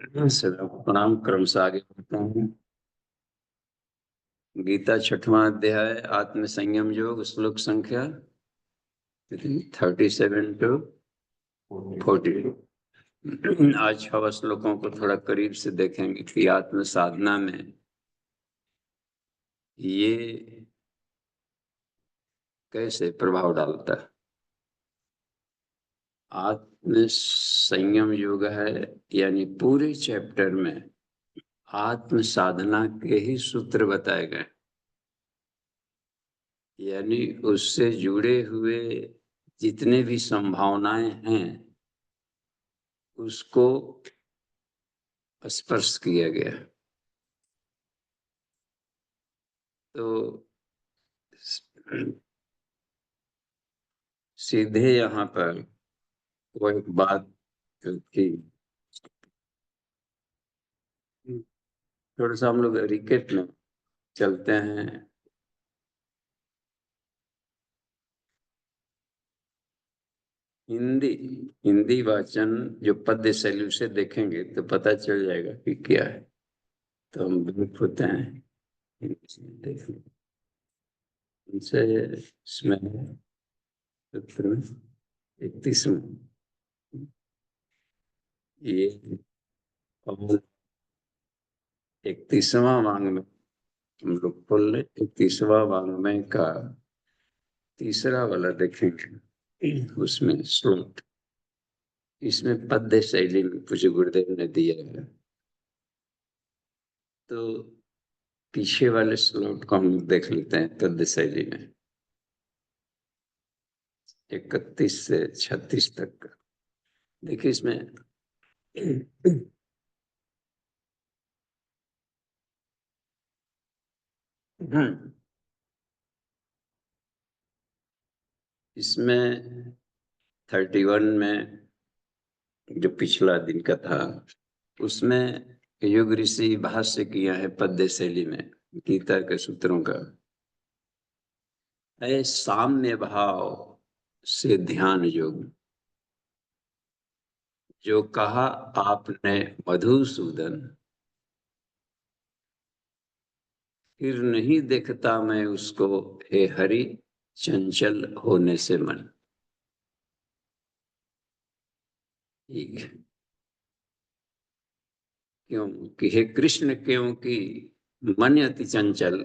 सदा प्रणाम। क्रम से आगे बढ़ता हूँ। गीता 6वां अध्याय आत्म संयम योग, श्लोक संख्या 37 to 40। आज 6 श्लोकों को थोड़ा करीब से देखेंगे कि आत्म साधना में ये कैसे प्रभाव डालता है। आत्म संयम योग है, यानी पूरे चैप्टर में आत्म साधना के ही सूत्र बताए गए, यानी उससे जुड़े हुए जितने भी संभावनाएं हैं उसको स्पर्श किया गया। तो सीधे यहाँ पर वो एक बात की, थोड़ा सा हम लोग रिकेट में चलते हैं। हिंदी हिंदी वाचन जो पद्य शैली से देखेंगे तो पता चल जाएगा कि क्या है। तो हम विमुख होते हैं देख लें उनसे। इसमें सूत्र में 31वां ये 31वां वांग्मय हम लोग खोल ले। 31वां वांग्मय का तीसरा वाला देखेंगे, उसमें श्लोक इसमें पद्य शैली में पूज्य गुरुदेव ने दिया है। तो पीछे वाले श्लोक को हम देख लेते हैं पद्य शैली में, 31 से 36 तक का। देखिए इसमें इसमें 31 में जो पिछला दिन का था उसमें योग ऋषि भाष्य किया है पद्य शैली में गीता के सूत्रों का। है साम्य भाव से ध्यान योग, जो कहा आपने मधुसूदन, फिर नहीं देखता मैं उसको, हे हरि चंचल होने से मन। ठीक है, क्योंकि हे कृष्ण, क्योंकि मन अति चंचल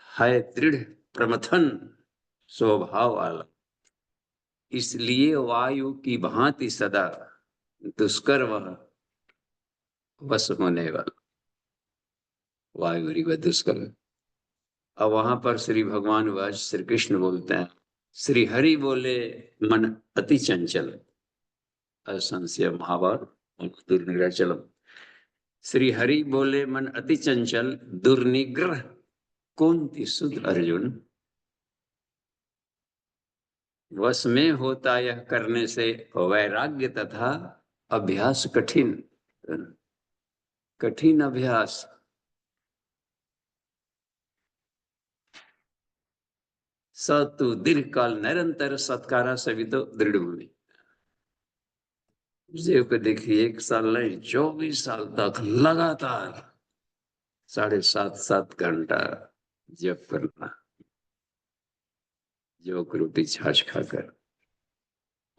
है, दृढ़ प्रमथन स्वभाव वाला, इसलिए वायु की भांति सदा दुष्कर वह वश होने वाला। वायु दुष्कर। अब वहां पर श्री भगवान वाज श्री कृष्ण बोलते हैं, श्री हरि बोले मन अति चंचल, असंशय महाभारत दुर्निग्रह चलम। श्री हरि बोले मन अति चंचल, दुर्निग्रह कौन सुध अर्जुन, वश में होता यह करने से वैराग्य तथा अभ्यास कठिन। कठिन अभ्यास सतु दीर्घ काल निरंतर सत्कारा सवितो दृढ़ भूमि। देव को देखिए 1 साल नहीं 24 साल तक लगातार 7.5 घंटा जप करना, जो रोटी छाछ खाकर,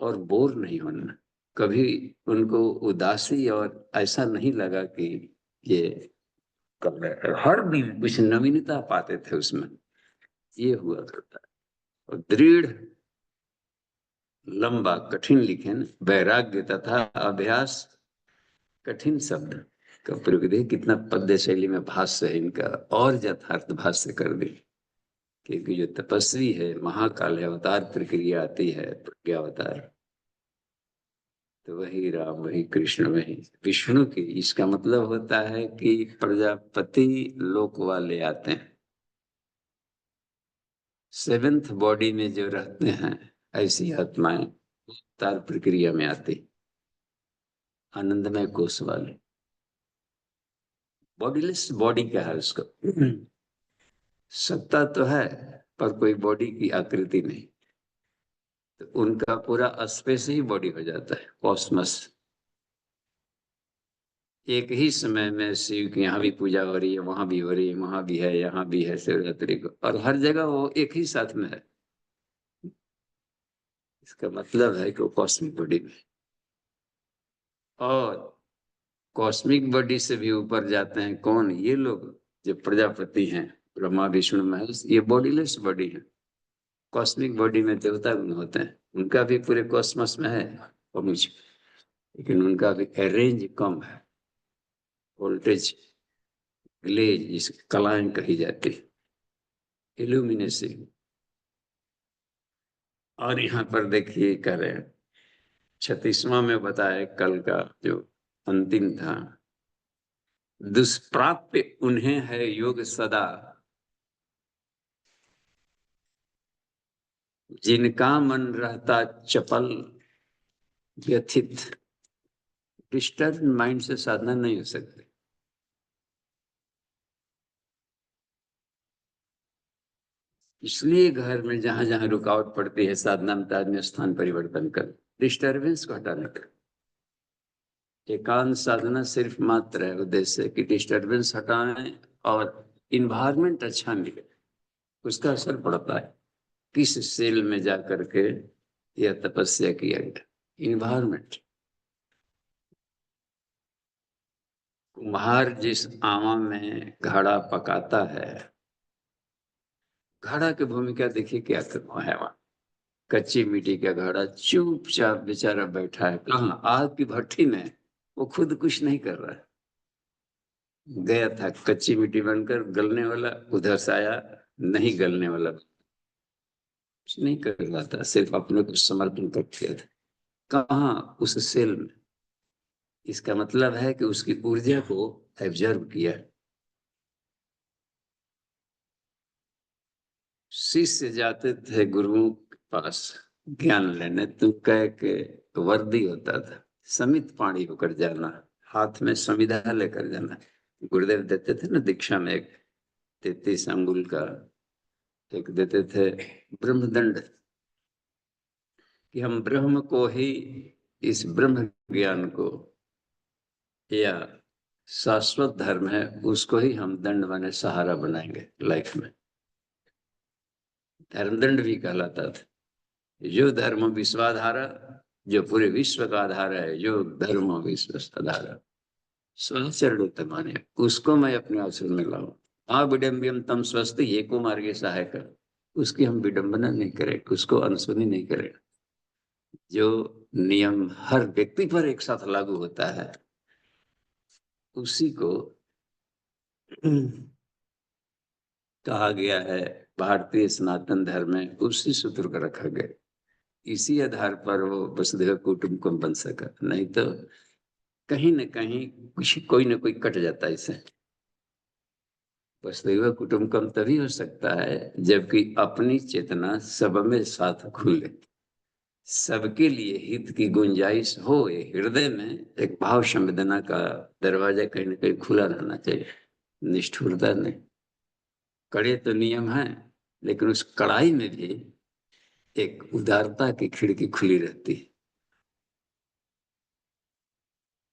और बोर नहीं होना। कभी उनको उदासी और ऐसा नहीं लगा कि ये कर रहे हैं। हर दिन कुछ नवीनता पाते थे उसमें, ये हुआ करता है। और दृढ़ लंबा कठिन लिखे न, वैराग्य तथा अभ्यास कठिन शब्द का प्रयोग देखिए कितना पद्य शैली में भाष्य है इनका, और यथार्थ भाष्य कर दे। क्योंकि जो तपस्वी है, महाकाल अवतार प्रक्रिया आती है, प्रज्ञावतार, तो वही राम वही कृष्ण वही विष्णु की। इसका मतलब होता है कि प्रजापति लोक वाले आते हैं, 7th बॉडी में जो रहते हैं, ऐसी आत्माएं अवतार प्रक्रिया में आती, आनंदमय कोष वाले। बॉडीलेस बॉडी क्या है उसको सत्ता तो है पर कोई बॉडी की आकृति नहीं, तो उनका पूरा स्पेस ही बॉडी हो जाता है, कॉस्मस। एक ही समय में शिव की यहाँ भी पूजा हो रही है, वहां भी हो रही है, वहां भी है, यहाँ भी है शिवरात्रि को, और हर जगह वो एक ही साथ में है। इसका मतलब है कि वो कॉस्मिक बॉडी में, और कॉस्मिक बॉडी से भी ऊपर जाते हैं कौन, ये लोग जो प्रजापति हैं, ब्रह्मा विष्णु महेश, ये बॉडीलेस बॉडी है। कॉस्मिक बॉडी में देवता गुण होते हैं, उनका भी पूरे कॉस्मस में है पहुंच, लेकिन उनका भी रेंज कम है। वोल्टेज ग्लेज जिस कलाएं कही जाती है, इल्यूमिनेशन। और यहाँ पर देखिए कह रहे हैं 36वां में बताया कल का जो अंतिम था, दुष्प्राप्य उन्हें है योग सदा, जिनका मन रहता चपल व्यथित। डिस्टर्ब माइंड से साधना नहीं हो सकती। इसलिए घर में जहां जहां रुकावट पड़ती है साधना में, आदमी स्थान परिवर्तन कर, डिस्टर्बेंस को हटाने का। एकांत साधना सिर्फ मात्र है उद्देश्य कि डिस्टर्बेंस हटाएं और इन्वायरमेंट अच्छा मिले, उसका असर पड़ता है। किस सेल में जा करके यह तपस्या किया गया, इन्वायरमेंट। कुम्हार जिस आमा में घड़ा पकाता है, घड़ा की भूमिका देखिए क्या करना है वहां। कच्ची मिट्टी का घड़ा चुपचाप बेचारा बैठा है, कहाँ आग की भट्टी में, वो खुद कुछ नहीं कर रहा है। गया था कच्ची मिट्टी बनकर, गलने वाला उधर से आया, नहीं गलने वाला, कुछ नहीं कर रहा था, सिर्फ अपने को समर्पण कर दिया था। कहाँ, उस सेल में। इसका मतलब है कि उसकी ऊर्जा को एब्जर्व किया। शिष्य जाते थे गुरुओं के पास ज्ञान लेने, तो कह के वर्दी होता था, समित पाणी होकर जाना, हाथ में समिधा लेकर जाना। गुरुदेव देते थे ना दीक्षा में, एक 33 अंगुल का एक देते थे ब्रह्मदंड, कि हम ब्रह्म को ही, इस ब्रह्म ज्ञान को, या शाश्वत धर्म है उसको ही हम दंड बने सहारा बनाएंगे लाइफ में। धर्मदंड भी कहलाता था। जो धर्म विश्वाधार, जो पूरे विश्व का आधार है, जो धर्म विश्व आधार, स्वचरण माने, उसको मैं अपने आश्रम में लाऊं। हाँ विडम्बियम तम स्वस्थ ये को मार्गे सहायक, उसकी हम विडंबना नहीं करें, उसको अनसुनी नहीं करें। जो नियम हर व्यक्ति पर एक साथ लागू होता है, उसी को कहा गया है। भारतीय सनातन धर्म में उसी सूत्र को रखा गया, इसी आधार पर वो वसुधैव कुटुंबकम बन सका, नहीं तो कहीं न कहीं कुछ कोई ना कोई कट जाता है इससे। वसुधैव कुटुंबकम तभी हो सकता है जबकि अपनी चेतना सब में साथ खुले, सबके लिए हित की गुंजाइश हो। हृदय में एक भाव संवेदना का दरवाजा कहीं ना कहीं खुला रहना चाहिए, निष्ठुरता नहीं। कड़े तो नियम है, लेकिन उस कड़ाई में भी एक उदारता की खिड़की खुली रहती है।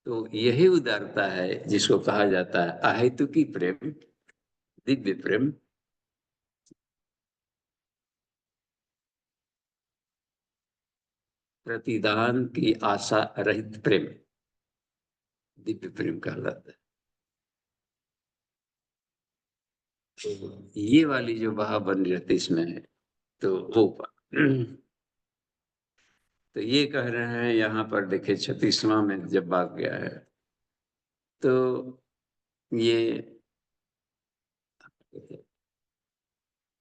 तो यही उदारता है जिसको कहा जाता है अहेतुकी प्रेम, दिव्य प्रेम, प्रतिदान की आशा रहित प्रेम, दिव्य प्रेम कहलाता है। तो ये वाली जो बहा बन रहती इसमें है, तो वो तो ये कह रहे हैं यहाँ पर देखिए 36वां में जब बात गया है, तो ये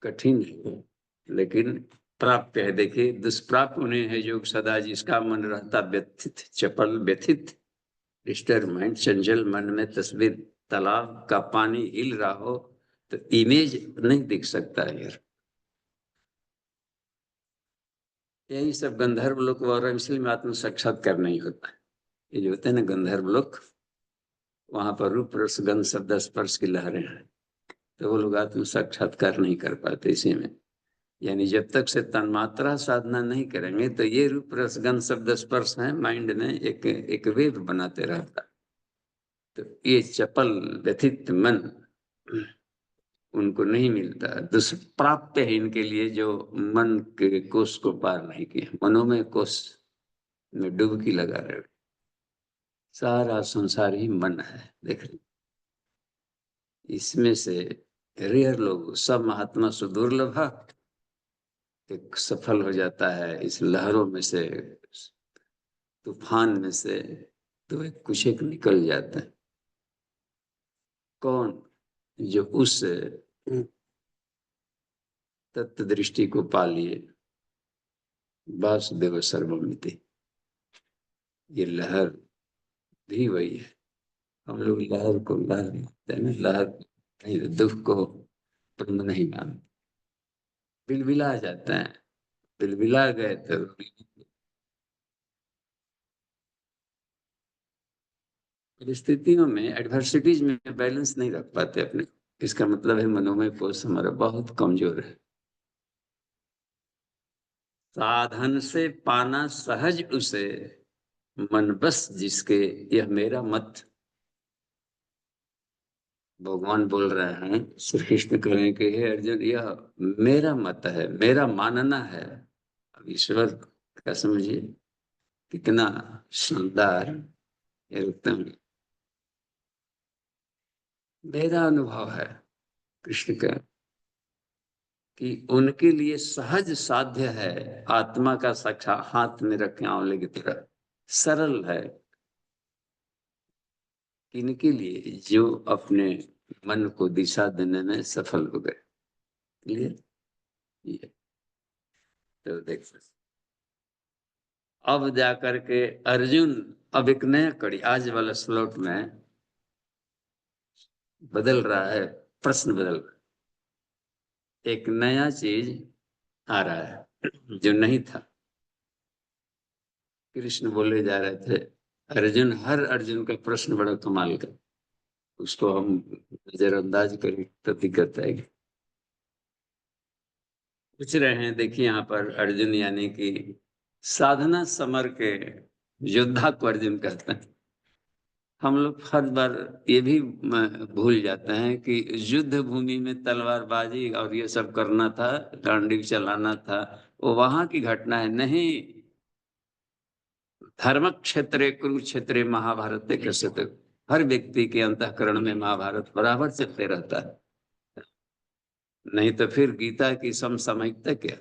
कठिन है लेकिन प्राप्य है। देखिए दुष्प्राप्य उन्हें है योग सदा, जिसका मन रहता व्यथित चपल व्यथित, डिस्टर्ब माइंड, चंचल मन में तस्वीर तालाब का पानी हिल रहा हो तो इमेज नहीं दिख सकता है यार। यही सब गंधर्व लोक और इसलिए में आत्म साक्षात्कार नहीं होता है। ये जो होते हैं ना गंधर्व लोक, वहां पर रूप रस गंध शब्द स्पर्श की लहरें हैं, तो वो लोग आत्म साक्षात्कार नहीं कर पाते इसी में। यानी जब तक से तन्मात्रा साधना नहीं करेंगे तो ये रूप रस गंध शब्द स्पर्श है, माइंड में एक एक वेव बनाते रहता है। तो ये चपल व्यथित मन उनको नहीं मिलता। दुष्प्राप्य है इनके लिए जो मन के कोष को पार नहीं किए, मनोमय कोष में डुबकी लगा रहे। सारा संसार ही मन है, देख रहे। इसमें से रेयर लोग, सब महात्मा सुदुर्लभ एक सफल हो जाता है इस लहरों में से, तूफान में से, तो एक कुछ एक निकल जाता है। कौन? जो उस तत्व दृष्टि को पा लिए, वासुदेव सर्वमिति। ये लहर भी वही है। हम लोग लहर को लहर मानते हैं, लहर नहीं, दुख को ब्रह्म नहीं मानते, बिलबिला जाते हैं। बिलबिला गए तो परिस्थितियों में, एडवर्सिटीज में बैलेंस नहीं रख पाते अपने। इसका मतलब है मनोमय कोष हमारा बहुत कमजोर है। साधन से पाना सहज उसे, मन बस जिसके, यह मेरा मत। भगवान बोल रहे हैं, श्री कृष्ण कह रहे हैं कि हे अर्जुन, यह मेरा मत है, मेरा मानना है। अब ईश्वर का समझिए कितना शानदार, एकदम मेरा अनुभव है कृष्ण का, कि उनके लिए सहज साध्य है, आत्मा का साक्षा हाथ में रखे आंवले की तरह सरल है। इनके लिए जो अपने मन को दिशा देने में सफल हो गए। क्लियर? ये तो देख सकते। अब जाकर के अर्जुन, अब एक नया कड़ी आज वाला स्लॉट में बदल रहा है, प्रश्न बदल रहा है, एक नया चीज आ रहा है जो नहीं था। कृष्ण बोले जा रहे थे, अर्जुन, हर अर्जुन का प्रश्न बड़ा कमाल का, उसको हम नजरअंदाज करें तो दिक्कत आएगी। पूछ रहे हैं, देखिए यहाँ पर अर्जुन यानी कि साधना समर के योद्धा को अर्जुन कहते हैं। हम लोग हर बार ये भी भूल जाते हैं कि युद्ध भूमि में तलवारबाजी और ये सब करना था, गांडीव चलाना था, वो वहां की घटना है। नहीं, धर्म क्षेत्र कुरुक्षेत्र महाभारत कैसे, तो हर व्यक्ति के अंतःकरण में महाभारत बराबर चलते रहता है। नहीं तो फिर गीता की समसामयिकता क्या?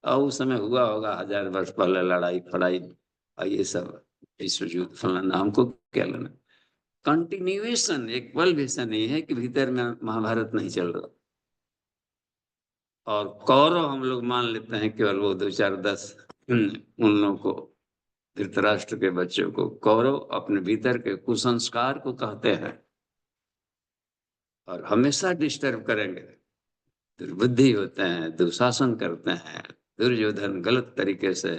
और उस समय हुआ होगा 1000 वर्ष पहले लड़ाई फड़ाई और ये सब विश्व युद्ध फलाना, हमको क्या लेना। कंटिन्यूएशन, एक पल भी ऐसा नहीं है कि भीतर में महाभारत नहीं चल रहा। और कौरव हम लोग मान लेते हैं केवल वो 2 4 10 उन लोगों को, धृतराष्ट्र के बच्चों को कौरव अपने भीतर के कुसंस्कार को कहते हैं और हमेशा डिस्टर्ब करेंगे। दुर्बुद्धि होते हैं, दुशासन करते हैं, दुर्योधन गलत तरीके से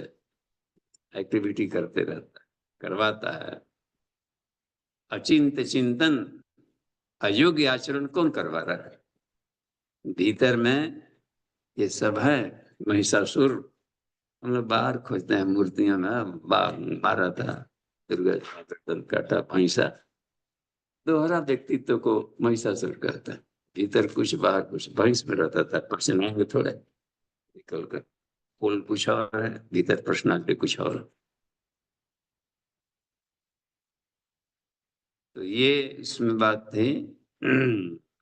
एक्टिविटी करते रहता है, करवाता है। अचिंत चिंतन, अयोग्य आचरण कौन करवा रहा है? भीतर में ये सब है। महिषासुर, हम लोग बाहर खोजते हैं मूर्तियों में, मारा था दुर्गा गर्दन काटा भैंसा, दोहरा व्यक्तित्व को महिषासुर कहता है। भीतर कुछ बाहर कुछ, भैंस में रहता था, पर्सनालिटी थोड़े निकल कर, पोल कुछ और है, भीतर पर्सनालिटी कुछ और। तो ये इसमें बात थी।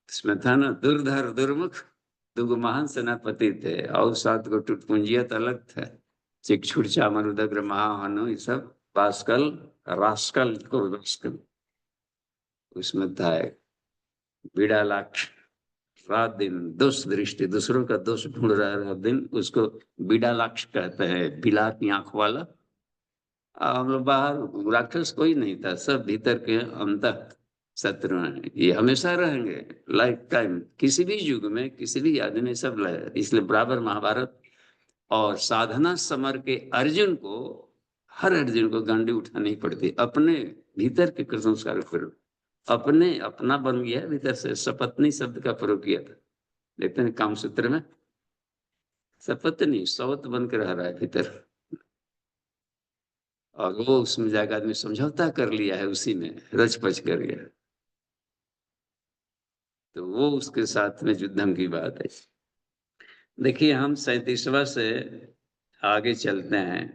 इसमें था ना, दुर्धर दुर्मुख दुगो महान सेनापति थे और 7 गो टुटपुंजियत अलग थे, चिक्षुर चामर उदग्र महाहनु, ये सब पास्कल रास्कल को रास्कल। उसमें था एक बिड़ालाक्ष, रात दिन दोष दृष्टि, दूसरों का दोष ढूंढ रहा है रात दिन, उसको बिड़ालाक्ष कहते हैं, बिला की आंख वाला। हम लोग बाहर राक्षस कोई नहीं था, सब भीतर के अंतः शत्रु हैं। ये हमेशा रहेंगे, लाइफ टाइम, किसी भी युग में किसी भी आदमी सब लगे। इसलिए बराबर महाभारत और साधना समर के अर्जुन को, हर अर्जुन को गांडी उठानी पड़ती, अपने भीतर के संस्कार पर। अपने अपना बन गया भीतर से, सपत्नी शब्द का प्रयोग किया था, देखते हैं कामसूत्र में, सपत्नी सौत बन के रह रहा है भीतर। और वो उसमें जाकर आदमी समझौता कर लिया है, उसी में रच पच कर गया, तो वो उसके साथ में युद्धम की बात है। देखिए हम 37वां से आगे चलते हैं।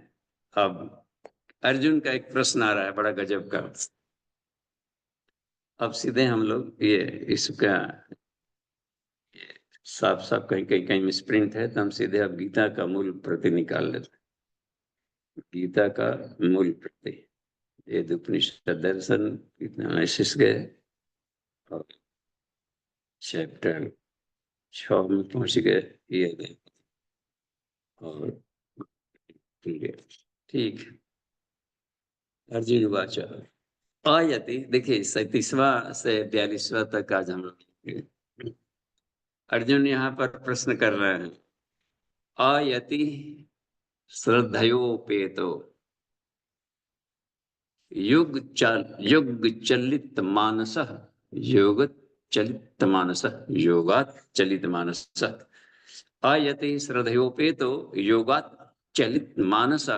अब अर्जुन का एक प्रश्न आ रहा है बड़ा गजब का। अब सीधे हम लोग ये इसका साफ साफ कहीं कहीं कहीं मिसप्रिंट है, तो हम सीधे अब गीता का मूल प्रति निकाल लेते हैं। गीता का मूल प्रति, ये उपनिषद दर्शन कितना मैसेज गए, और चैप्टर 6 में पहुंच गए, ये देख। और ठीक है, ठीक है। अर्जुन वाचा आयति, देखिए 37वां से 42वां तक आज हम लोग, अर्जुन यहाँ पर प्रश्न कर रहे हैं। आयति श्रद्धयोपेतो युग चलित मानस, योग चलित मानस, योगात चलित मानस, आयति श्रद्धयोपेतो योगात चलित मानस,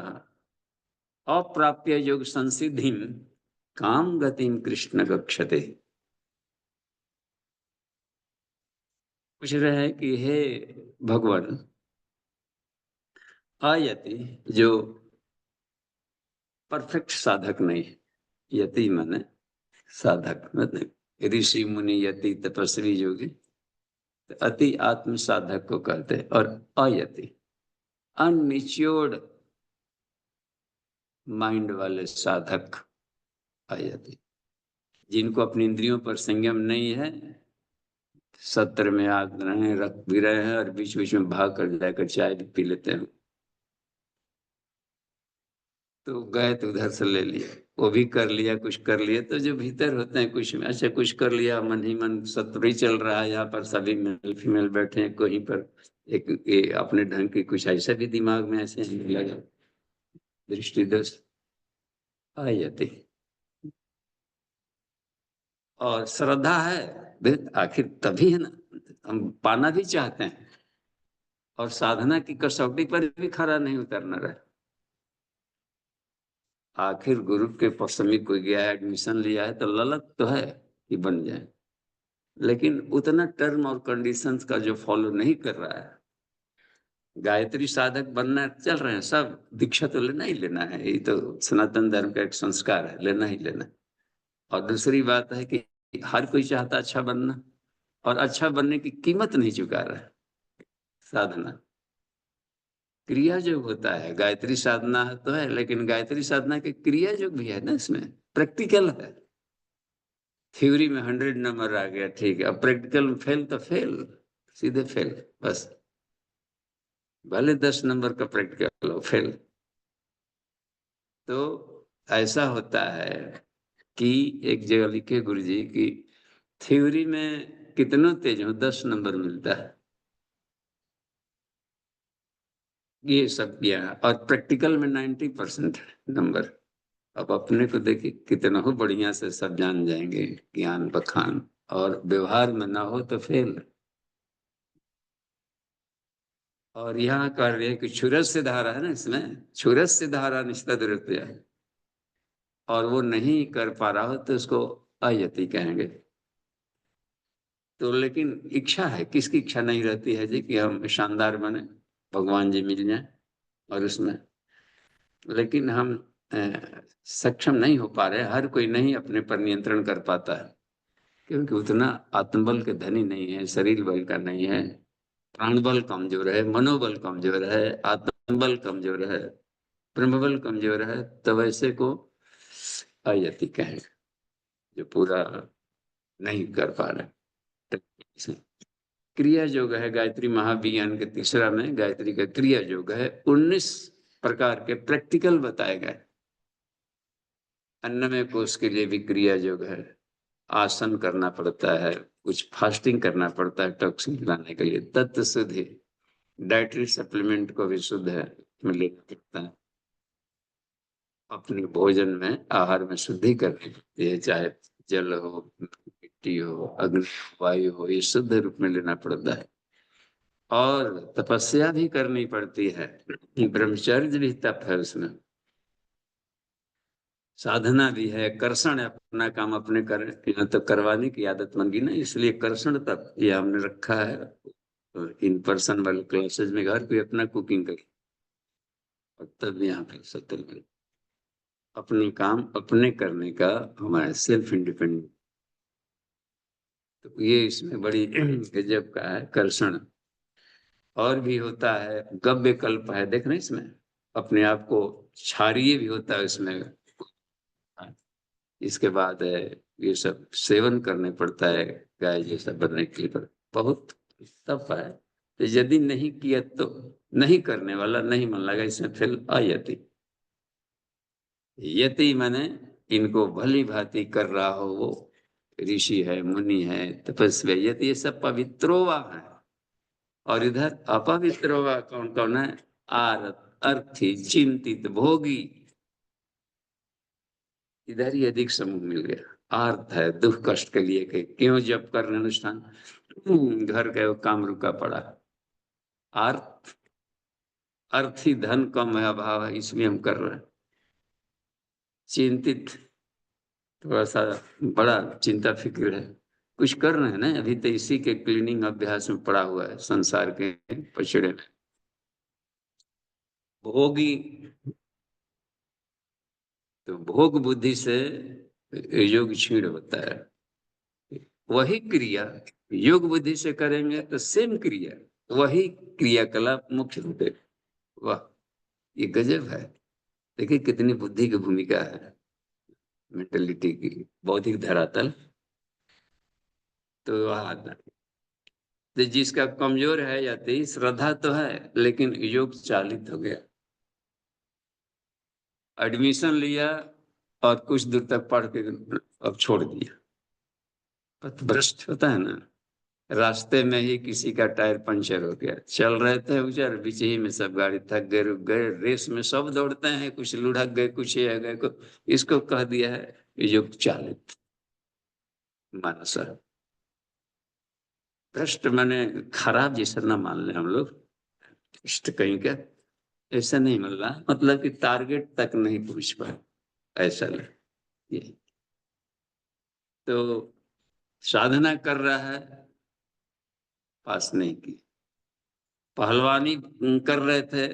अप्राप्य योग संसिधि काम गतिम कृष्ण गच्छते। पूछ रहे हैं कि हे भगवान, आयति जो परफेक्ट साधक नहीं, यति माने साधक, मतलब ऋषि मुनि यति तपस्वी योगी, तो अति आत्म साधक को कहते हैं। और अयति अनमिच्योर्ड माइंड वाले साधक, अयति जिनको अपनी इंद्रियों पर संयम नहीं है, सत्र में आ रहे हैं, रख भी रहे हैं, और बीच बीच में भाग कर जाकर चाय भी पी लेते हैं, तो गए तो उधर से ले लिए, वो भी कर लिया, कुछ कर लिए, तो जो भीतर होते हैं कुछ में, अच्छा कुछ कर लिया, मन ही मन सत्र ही चल रहा है, यहाँ पर सभी मेल फीमेल बैठे हैं, कहीं पर एक ये अपने ढंग की कुछ ऐसा भी दिमाग में ऐसे लगा, दृष्टि दोष आयति। और श्रद्धा है, आखिर तभी है ना, हम पाना भी चाहते हैं, और साधना की कसौटी पर भी खरा नहीं उतरना रहे। आखिर गुरु के पक्ष में कोई गया है, एडमिशन लिया है, तो ललक तो है कि बन जाए, लेकिन उतना टर्म और कंडीशंस का जो फॉलो नहीं कर रहा है। गायत्री साधक बनना चल रहे हैं सब, दीक्षा तो लेना ही लेना है, ये तो सनातन धर्म का एक संस्कार है, लेना ही लेना। और दूसरी बात है कि हर कोई चाहता अच्छा बनना, और अच्छा बनने की कीमत नहीं चुका रहा है। साधना क्रिया योग होता है, गायत्री साधना तो है, लेकिन गायत्री साधना के क्रिया योग भी है ना, इसमें प्रैक्टिकल है। थ्योरी में 100 नंबर आ गया, ठीक है, अब प्रैक्टिकल में फेल तो फेल, सीधे फेल, बस भले 10 नंबर का प्रैक्टिकल हो, फेल। तो ऐसा होता है कि एक जगह लिखे गुरु जी की, थ्योरी में कितना तेज हो 10 नंबर मिलता है, ये सब किया है, और प्रैक्टिकल में 90% नंबर। अब अपने को देखिए कितना हो बढ़िया से सब जान जाएंगे, ज्ञान बखान, और व्यवहार में ना हो तो फेल। और यहाँ कर रहे हैं कि क्षुरस से धारा है ना, इसमें क्षुरस से धारा निस्तद रहते है, और वो नहीं कर पा रहा हो तो उसको अयति कहेंगे। तो लेकिन इच्छा है, किसकी इच्छा नहीं रहती है जी कि हम शानदार बने, भगवान जी मिल जाए, और उसमें, लेकिन हम सक्षम नहीं हो पा रहे, हर कोई नहीं अपने पर नियंत्रण कर पाता है, क्योंकि उतना आत्मबल के धनी नहीं है, शरीर बल का नहीं है, प्राण बल कमजोर है, मनोबल कमजोर है, आत्मबल कमजोर है, ब्रह्मबल कमजोर है, तब ऐसे को अयति कहें, जो पूरा नहीं कर पा रहे। क्रिया योग है गायत्री महाविज्ञान के तीसरा में, गायत्री का क्रिया योग है, 19 प्रकार के प्रैक्टिकल बताए गए। अन्नमय कोश के लिए भी क्रिया योग है, आसन करना पड़ता है, कुछ फास्टिंग करना पड़ता है टॉक्सिन लाने के लिए, तत्व शुद्धि, डाइटरी सप्लीमेंट को भी शुद्ध है में लेना पड़ता है, अपने भोजन में आहार में शुद्धि करनी पड़ती है, चाहे जल हो, मिट्टी हो, अग्नि, वायु हो, ये शुद्ध रूप में लेना पड़ता है। और तपस्या भी करनी पड़ती है, ब्रह्मचर्य भी तप है उसमें, साधना भी है, कर्षण है, अपना काम अपने कर तो करवाने की आदत बन गई ना, इसलिए कर्षण तक ये हमने रखा है। इन पर्सन वाले क्लासेस में घर पे अपना कुकिंग करी और तब यहाँ पे सत्तर में अपने काम अपने करने का हमारा सेल्फ इंडिपेंडेंट। तो ये इसमें बड़ी गजब का है कर्षण। और भी होता है गव्य कल्प है, देखना इसमें अपने आप को क्षारीय भी होता है इसमें। इसके बाद है ये सब सेवन करने पड़ता है गाय जैसा बनने के लिए, बहुत तप है। तो यदि नहीं किया तो नहीं करने वाला नहीं मन लगा, इसमें फिर अयति। यति माने इनको भली भांति कर रहा हो वो ऋषि है, मुनि है, तपस्वी है, यति ये सब पवित्रोवा है। और इधर अपवित्रोवा कौन कौन है? आरत, अर्थी, चिंतित, भोगी। इधर ही अधिक समूह मिल गया। आर्त है दुख कष्ट के लिए के क्यों जब कर रहे अनुष्ठान, घर का वो काम रुका पड़ा। आर्त, अर्थी धन कम है, अभाव है, इसलिए हम कर रहे हैं। चिंतित, थोड़ा सा बड़ा चिंता फिक्र है, कुछ कर रहे हैं ना, अभी तो इसी के क्लीनिंग अभ्यास में पड़ा हुआ है संसार के पछड़े में। भोगी, तो भोग बुद्धि से योग क्षीण होता है। वही क्रिया योग बुद्धि से करेंगे तो सेम क्रिया, वही क्रियाकलाप मुख्य रूप है। वाह, ये गजब है। देखिए कितनी बुद्धि की भूमिका है, मेंटेलिटी की, बौद्धिक धरातल। तो तो जिसका कमजोर है या तेज श्रद्धा तो है लेकिन योग चालित हो गया, एडमिशन लिया और कुछ दूर तक पढ़ के अब छोड़ दिया। पथभ्रष्ट होता है ना, रास्ते में ही किसी का टायर पंचर हो गया, चल रहे थे उधर बीच ही में सब गाड़ी थक गए, रुक गए, रेस में सब दौड़ते हैं, कुछ लुढ़क गए, कुछ ये गए को, इसको कह दिया है योग चालित मानस। भ्रष्ट माने खराब जैसा ना मान ले हम लोग, भ्रष्ट कहीं का ऐसा नहीं मिल रहा, मतलब कि टारगेट तक नहीं पहुंच पाए ऐसा लगे। ये तो साधना कर रहा है, पास नहीं की, पहलवानी कर रहे थे,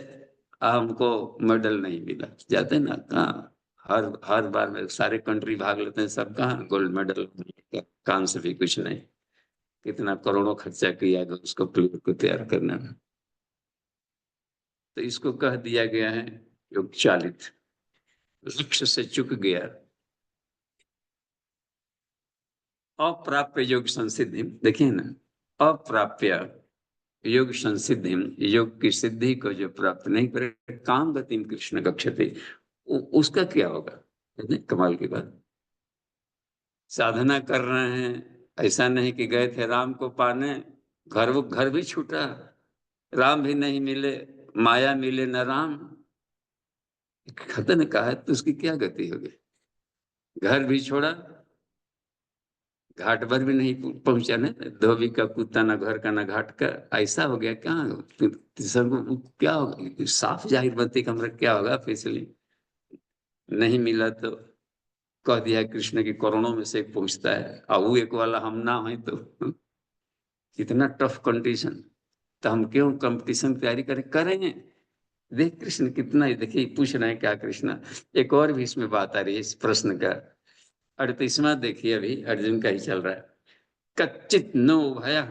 हमको मेडल नहीं मिला, जाते ना कहाँ, हर हर बार में सारे कंट्री भाग लेते हैं, सब कहाँ गोल्ड मेडल, काम से भी कुछ नहीं। कितना करोड़ों खर्चा किया गया उसको प्लेयर को तैयार करने में। तो इसको कह दिया गया है योग चालित, लक्ष्य से चूक गया। अप्राप्य योग संसिद्धि, देखिए ना, अप्राप्य योग संसिद्धि, योग की सिद्धि को जो प्राप्त नहीं करे, काम गतिम कृष्ण गच्छति, उसका क्या होगा? कमाल की बात। साधना कर रहे हैं, ऐसा नहीं कि गए थे राम को पाने, घर वो घर भी छूटा, राम भी नहीं मिले, माया मिले न राम, खतन कहा है तो उसकी क्या गति होगी? घर भी छोड़ा, घाट पर भी नहीं पहुंचा, ना धोबी का कुत्ता, ना घर का ना घाट का, ऐसा हो गया क्या? सबको क्या होगा, साफ जाहिर बनती कमरा क्या होगा, फिसली नहीं मिला तो कह दिया कृष्ण की करोड़ों में से एक पूछता है, और वो एक वाला हम ना है तो इतना टफ कंडीशन, तो हम क्यों कंपटीशन तैयारी करेंगे। देख कृष्ण कितना ही, देखिए पूछ रहे हैं क्या कृष्ण। एक और भी इसमें बात आ रही है इस प्रश्न का, 38वां देखिए, अभी अर्जुन का ही चल रहा है। कच्चित नो भया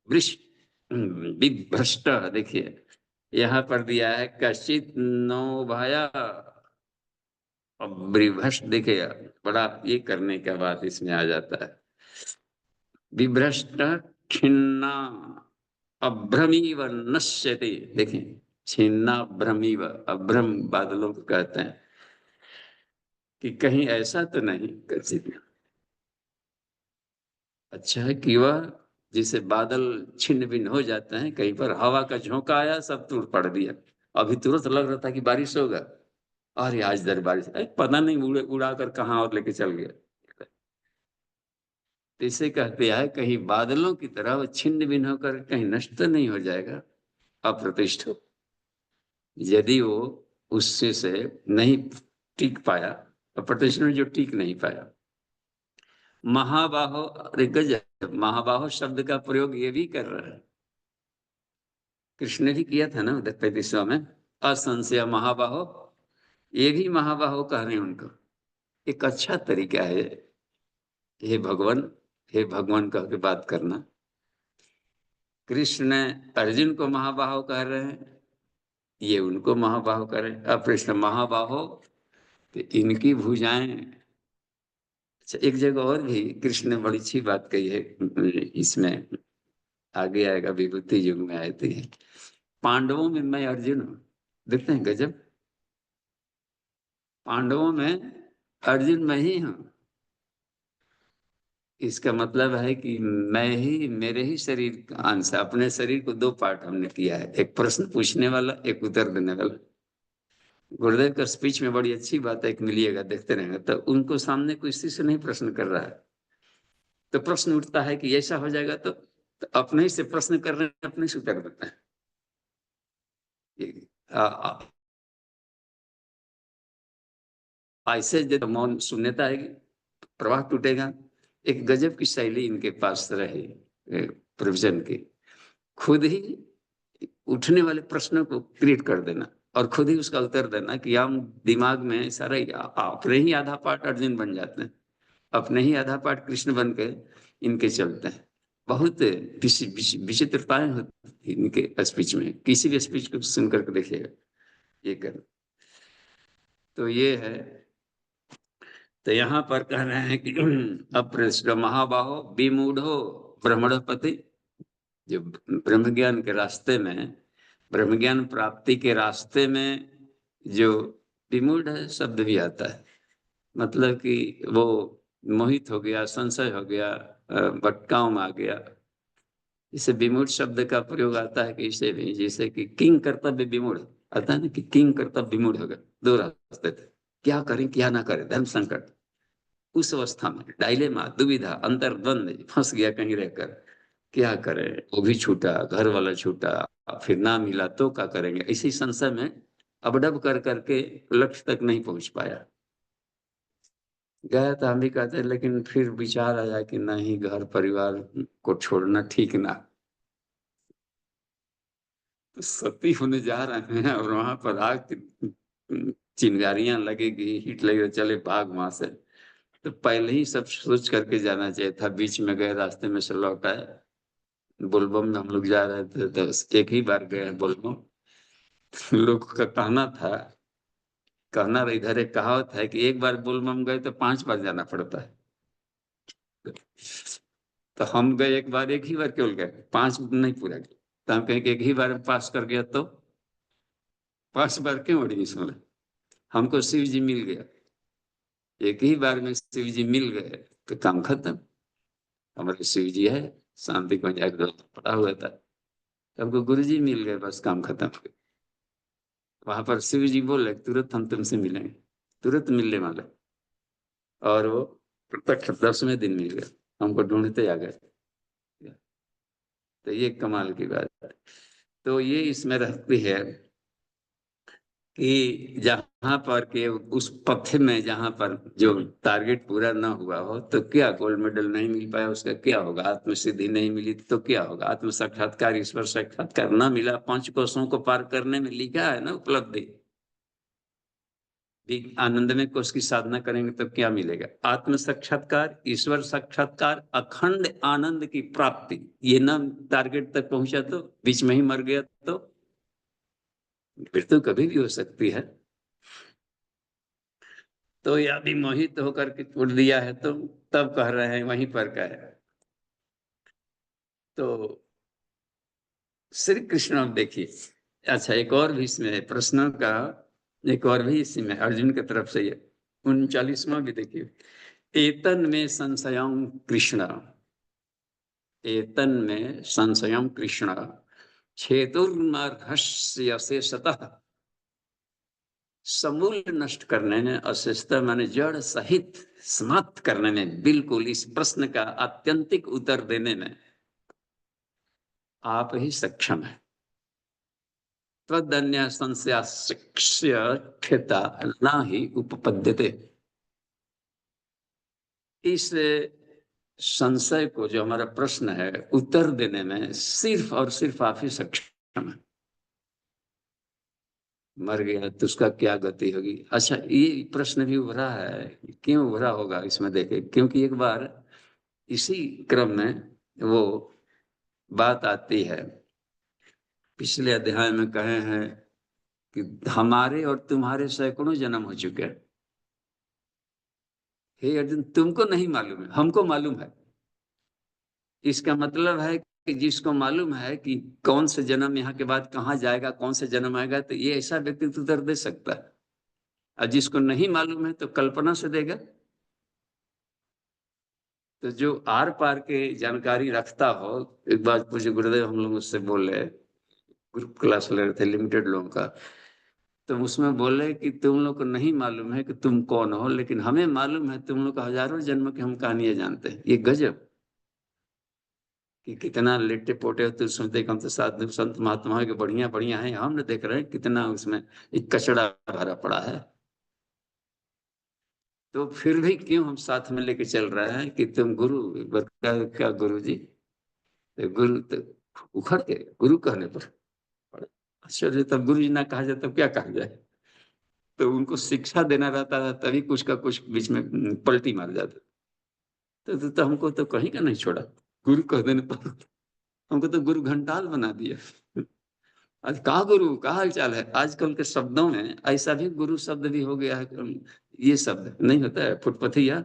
वृष विभ्रष्ट, देखिए यहाँ पर दिया है कच्चित नो भया, अब विभ्रष्ट देखिए, बड़ा ये करने का बात इसमें आ जाता है। विभ्रष्ट खिन्ना अभ्रमीव नश्यते, देखिए छिन्ना भ्रमीव, अभ्रम बादलों को कहते हैं, कि कहीं ऐसा तो नहीं कच्चित, अच्छा है कि वह जिसे बादल छिन्न भिन्न हो जाते हैं, कहीं पर हवा का झोंका आया सब टूट पड़ दिया, अभी तुरंत लग रहा था कि बारिश होगा, अरे आज दर बारिश, पता नहीं उड़ा कर कहाँ और लेके चल गया। तो इसे कहते हैं कहीं बादलों की तरह वो छिन्न भिन्न होकर कहीं नष्ट तो नहीं हो जाएगा, अप्रतिष्ठ हो। यदि वो उससे से नहीं टिक पाया अप्रतिष्ठ में जो टिक नहीं पाया। महाबाहो, अरे गजब, महाबाहो शब्द का प्रयोग ये भी कर रहा है, कृष्ण ने भी किया था ना उधर 35वां में, असंशय महाबाहो, ये भी महाबाहो कह रहे हैं उनको। एक अच्छा तरीका है, हे भगवान, हे भगवान कह के बात करना। कृष्ण अर्जुन को महाबाहो कह रहे हैं, ये उनको महाबाहो कह रहे हैं। अब कृष्ण महाबाहो, तो इनकी भुजाएं। अच्छा, एक जगह और भी कृष्ण ने बड़ी अच्छी बात कही है, इसमें आगे आएगा, विभूति युग में आती है। पांडवों में मैं अर्जुन हूं, देखते हैं गजब, पांडवों में अर्जुन मैं ही हूं। इसका मतलब है कि मैं ही, मेरे ही शरीर का अंश है। अपने शरीर को दो पार्ट हमने किया है, एक प्रश्न पूछने वाला, एक उत्तर देने वाला। गुरुदेव का स्पीच में बड़ी अच्छी बात है, एक मिलिएगा देखते रहेंगे, तो उनको सामने कोई शिष्य नहीं प्रश्न कर रहा है, तो प्रश्न उठता है कि ऐसा हो जाएगा, तो अपने ही से प्रश्न कर रहे हैं, अपने से उत्तर देते हैं। ऐसे जब मौन शून्यता है, प्रवाह टूटेगा। एक गजब की शैली इनके पास रहे प्रवचन की, खुद ही उठने वाले प्रश्नों को क्रिएट कर देना और खुद ही उसका उत्तर देना, कि हम दिमाग में सारा अपने ही आधा पार्ट अर्जुन बन जाते हैं, अपने ही आधा पार्ट कृष्ण बन के इनके चलते हैं। बहुत विचित्रताएं होती इनके स्पीच में, किसी भी स्पीच को सुन करके देखिएगा ये कर। तो ये है, तो यहाँ पर कह रहे हैं कि अप्रतिष्ठ महाबाहो विमूढ़ो ब्रह्मणपति, जो ब्रह्म ज्ञान के रास्ते में, ब्रह्म ज्ञान प्राप्ति के रास्ते में जो विमूढ़ है, शब्द भी आता है, मतलब कि वो मोहित हो गया, संशय हो गया, भटकाव में आ गया। इसे विमूढ़ शब्द का प्रयोग आता है कि इसे भी, जैसे कि किंग कर्तव्य विमूढ़ आता है ना, कि किंग कर्तव्य विमूढ़ हो गया, दो रास्ते थे, क्या करें क्या ना करें, धर्म संकट। उस अवस्था में डायलेमा, दुविधा, अंतर्द्वंद, फंस गया कहीं रहकर, क्या करें, वो भी छूटा, घर वाला छूटा, फिर ना मिला तो क्या करेंगे, इसी संशय में अबडब कर करके लक्ष्य तक नहीं पहुंच पाया। गया तो हम भी कहते हैं, लेकिन फिर विचार आया कि नहीं, घर परिवार को छोड़ना ठीक ना, तो सती होने जा रहे हैं और वहां पर आग चिंगारियां लगेगी, हिट लगेगा, चले भाग वहां से। तो पहले ही सब सोच करके जाना चाहिए था, बीच में गए, रास्ते में से लौट आए। बोलबम में हम लोग जा रहे थे, तो एक ही बार गए बोलबम। लोग का कहना था, कहना इधर एक कहावत है कि एक बार बोलबम गए तो 5 बार जाना पड़ता है। तो हम गए एक बार, एक ही बार केवल गए, 5 नहीं पूरा किया। तो हम कहें कि एक ही बार में पास कर गया, तो 5 बार क्यों एडमिशन ले, हमको शिव जी मिल गया, एक ही बार में शिव जी मिल गए तो काम खत्म। हमारे शिव जी है, शांति को जाकर पड़ा हुआ था, हमको गुरु जी मिल गए, बस काम खत्म हो गया। वहां पर शिव जी बोले तुरंत हम तुमसे मिलेंगे, तुरंत मिलने वाले। और वो प्रत्यक्ष 10वें दिन मिल गए, हमको ढूंढते आ गए। तो ये कमाल की बात है। तो ये इसमें रहती है कि जहां पर के उस पथ में, जहां पर जो टारगेट पूरा ना हुआ हो, तो क्या गोल्ड मेडल नहीं मिल पाया, उसका क्या होगा, आत्म सिद्धि नहीं मिली तो क्या होगा, आत्म साक्षात्कार, ईश्वर साक्षात्कार ना मिला, 5 कोसों को पार करने में लिखा है ना उपलब्धि, आनंद में कोष की साधना करेंगे तो क्या मिलेगा, आत्म साक्षात्कार, ईश्वर साक्षात्कार, अखंड आनंद की प्राप्ति। ये ना टारगेट तक पहुंचा तो बीच में ही मर गया, तो मृत्यु कभी भी हो सकती है। तो यदि मोहित होकर के छोड़ दिया है, तो तब कह रहे हैं वहीं पर का है। तो श्री कृष्ण, अब देखिए, अच्छा एक और भी इसमें प्रश्नों का, एक और भी इसमें अर्जुन की तरफ से, ये 39वां भी देखिए, एतन में संशयं कृष्ण, एतन में संशयं कृष्ण छेतुर्मर्हस्य शेषतः, समूल नष्ट करने में, अशेषतः माने जड़ सहित समाप्त करने में, बिल्कुल इस प्रश्न का आत्यंतिक उत्तर देने में आप ही सक्षम है। तदन्य संशय शिक्ष्य ना ही उपपद्यते, इस संशय को, जो हमारा प्रश्न है, उत्तर देने में सिर्फ और सिर्फ आप ही सक्षम है। मर गया तो उसका क्या गति होगी? अच्छा, ये प्रश्न भी उभरा है। क्यों उभरा होगा इसमें देखे, क्योंकि एक बार इसी क्रम में वो बात आती है, पिछले अध्याय में कहे हैं कि हमारे और तुम्हारे सैकड़ों जन्म हो चुके हैं। हे अर्जुन, तुमको नहीं मालूम है, हमको मालूम है। इसका मतलब है कि जिसको मालूम है कि कौन से जन्म यहाँ के बाद कहाँ जाएगा, कौन से जन्म आएगा, तो ये ऐसा व्यक्ति उत्तर दे सकता है। और जिसको नहीं मालूम है तो कल्पना से देगा। तो जो आर पार के जानकारी रखता हो, एक बार पूज्य गुरुदेव हम लोग उससे बोले, ग्रुप क्लास ले रहे थे लिमिटेड लोगों का, तो उसमें बोले कि तुम लोग को नहीं मालूम है कि तुम कौन हो, लेकिन हमें मालूम है तुम लोग का हजारों जन्म की हम कहानियां जानते हैं। ये गजब कि कितना लेटे पोटे होते सुनते, कम से साधु संत महात्मा के बढ़िया बढ़िया है, हम न देख रहे हैं कितना उसमें एक कचड़ा भरा पड़ा है। तो फिर भी क्यों हम साथ में लेके चल रहे हैं कि तुम गुरु, क्या गुरु जी? तो गुरु तो उखड़ के गुरु कहने पर आश्चर्य। तब गुरु जी ना कहा जाए तब क्या कहा जाए? तो उनको शिक्षा देना रहता था, तभी कुछ का कुछ बीच में पलटी मार जाता। तो हमको तो कहीं का नहीं छोड़ा, गुरु कह देने पर हमको तो गुरु घंटाल बना दिया। आज कहा गुरु, का हाल चाल है? आजकल के शब्दों में ऐसा भी गुरु शब्द भी हो गया है कि ये शब्द नहीं होता है, फुटपथिया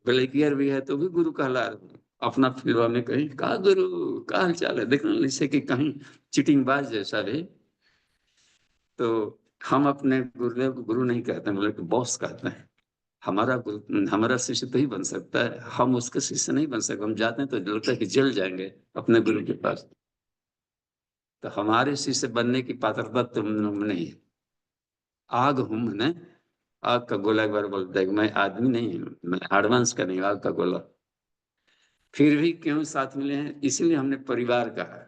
ब्लेकियर भी है तो भी गुरु कहला रहे हैं। अपना फिल्वा में कहीं का गुरु, का हाल चाल है, देखना जैसे कि कहीं चीटिंगबाज जैसा भी। तो हम अपने गुरुदेव को गुरु नहीं कहते, मतलब कि बॉस कहते हैं। हमारा गुरु, हमारा शिष्य तो ही बन सकता है, हम उसके शिष्य नहीं बन सकते। हम जाते हैं तो लगता है कि जल जाएंगे अपने गुरु के पास। तो हमारे शिष्य बनने की पात्रता तुम लोग में नहीं है। आग हूं मैंने, आग का गोला। एक बार बोलता है कि मैं आदमी नहीं हूँ, मैं एडवांस का नहीं हूँ, आग का गोला। फिर भी क्यों साथ मिले हैं? इसलिए हमने परिवार कहा।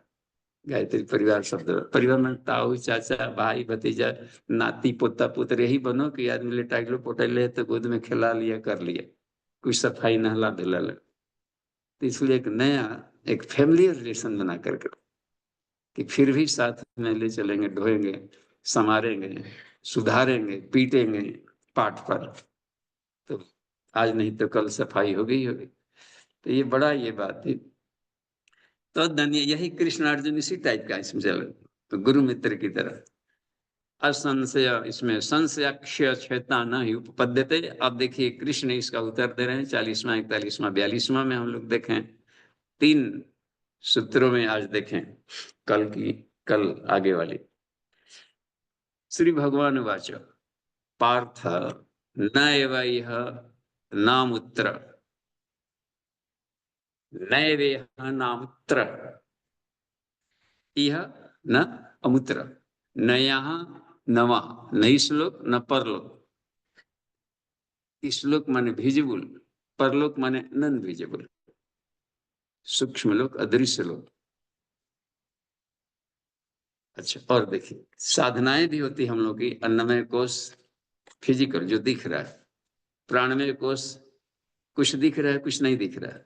गायत्री परिवार शब्द, परिवार में ताऊ चाचा भाई भतीजा नाती पोता पुत्र यही बनो कि आदमी ले टाइलो पोटल तो गोद में खिला लिया, कर लिया, कुछ सफाई नहला धुला ले। तो इसलिए एक नया, एक फैमिली रिलेशन बना करके कि फिर भी साथ में ले चलेंगे, ढोएंगे, संवारेंगे, सुधारेंगे, पीटेंगे पाठ पर। तो आज नहीं तो कल सफाई हो गई होगी। तो ये बड़ा, ये बात थी। तो धन्य, यही कृष्ण अर्जुन इसी टाइप का इसमें चल, तो गुरु मित्र की तरह। असंशय, इसमें संशयाक्षय छेता न ही उपपद्यते। अब देखिए कृष्ण इसका उत्तर दे रहे हैं 40वां 41वां 42वां में हम लोग देखें, 3 सूत्रों में आज देखें कल आगे वाली। श्री भगवान वाच पार्थ न एव इह नामुत्र, नैवेह नामुत्र, इह न अमुत्र, न यहाँ न वहाँ, न इस्लोक न परलोक। इस्लोक माने विजिबल, परलोक माने नॉन विजिबल, सूक्ष्म लोक, अदृश्य लोक। अच्छा, और देखिए साधनाएं भी होती हम लोग की। अन्नमय कोश फिजिकल जो दिख रहा है, प्राणमय कोश कुछ दिख रहा है कुछ नहीं दिख रहा है,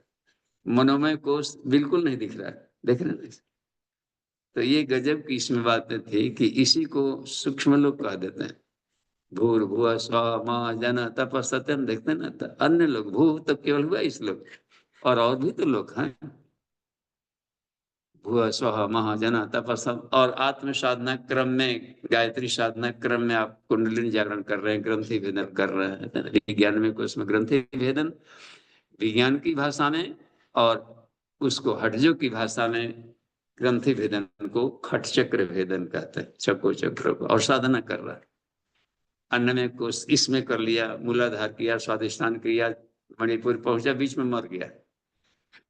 मनोमय कोश बिल्कुल नहीं दिख रहा है, देख रहे हैं। तो ये गजब की इसमें बातें थी कि इसी को सूक्ष्म लोग कह देते हैं। भूर भुआ स्व म जन तप सत्यम, देखते हैं ना, तो अन्य लोग, भू तो केवल हुआ इस लोग, और भी तो लोग हैं। भुआ स्व महाजन तपस्व, और आत्म साधना क्रम में, गायत्री साधना क्रम में आप कुंडलिनी जागरण कर रहे हैं, ग्रंथि भेदन कर रहे हैं। विज्ञान में कुछ में ग्रंथि भेदन विज्ञान की भाषा में, और उसको हटजो की भाषा में ग्रंथि भेदन को खट चक्र भेदन कहते हैं, चक्र चक्र को, और साधना कर रहा है। अन्न में कुछ इसमें कर लिया, मूलाधार किया, स्वादिष्ठान किया, मणिपुर पहुंचा, बीच में मर गया।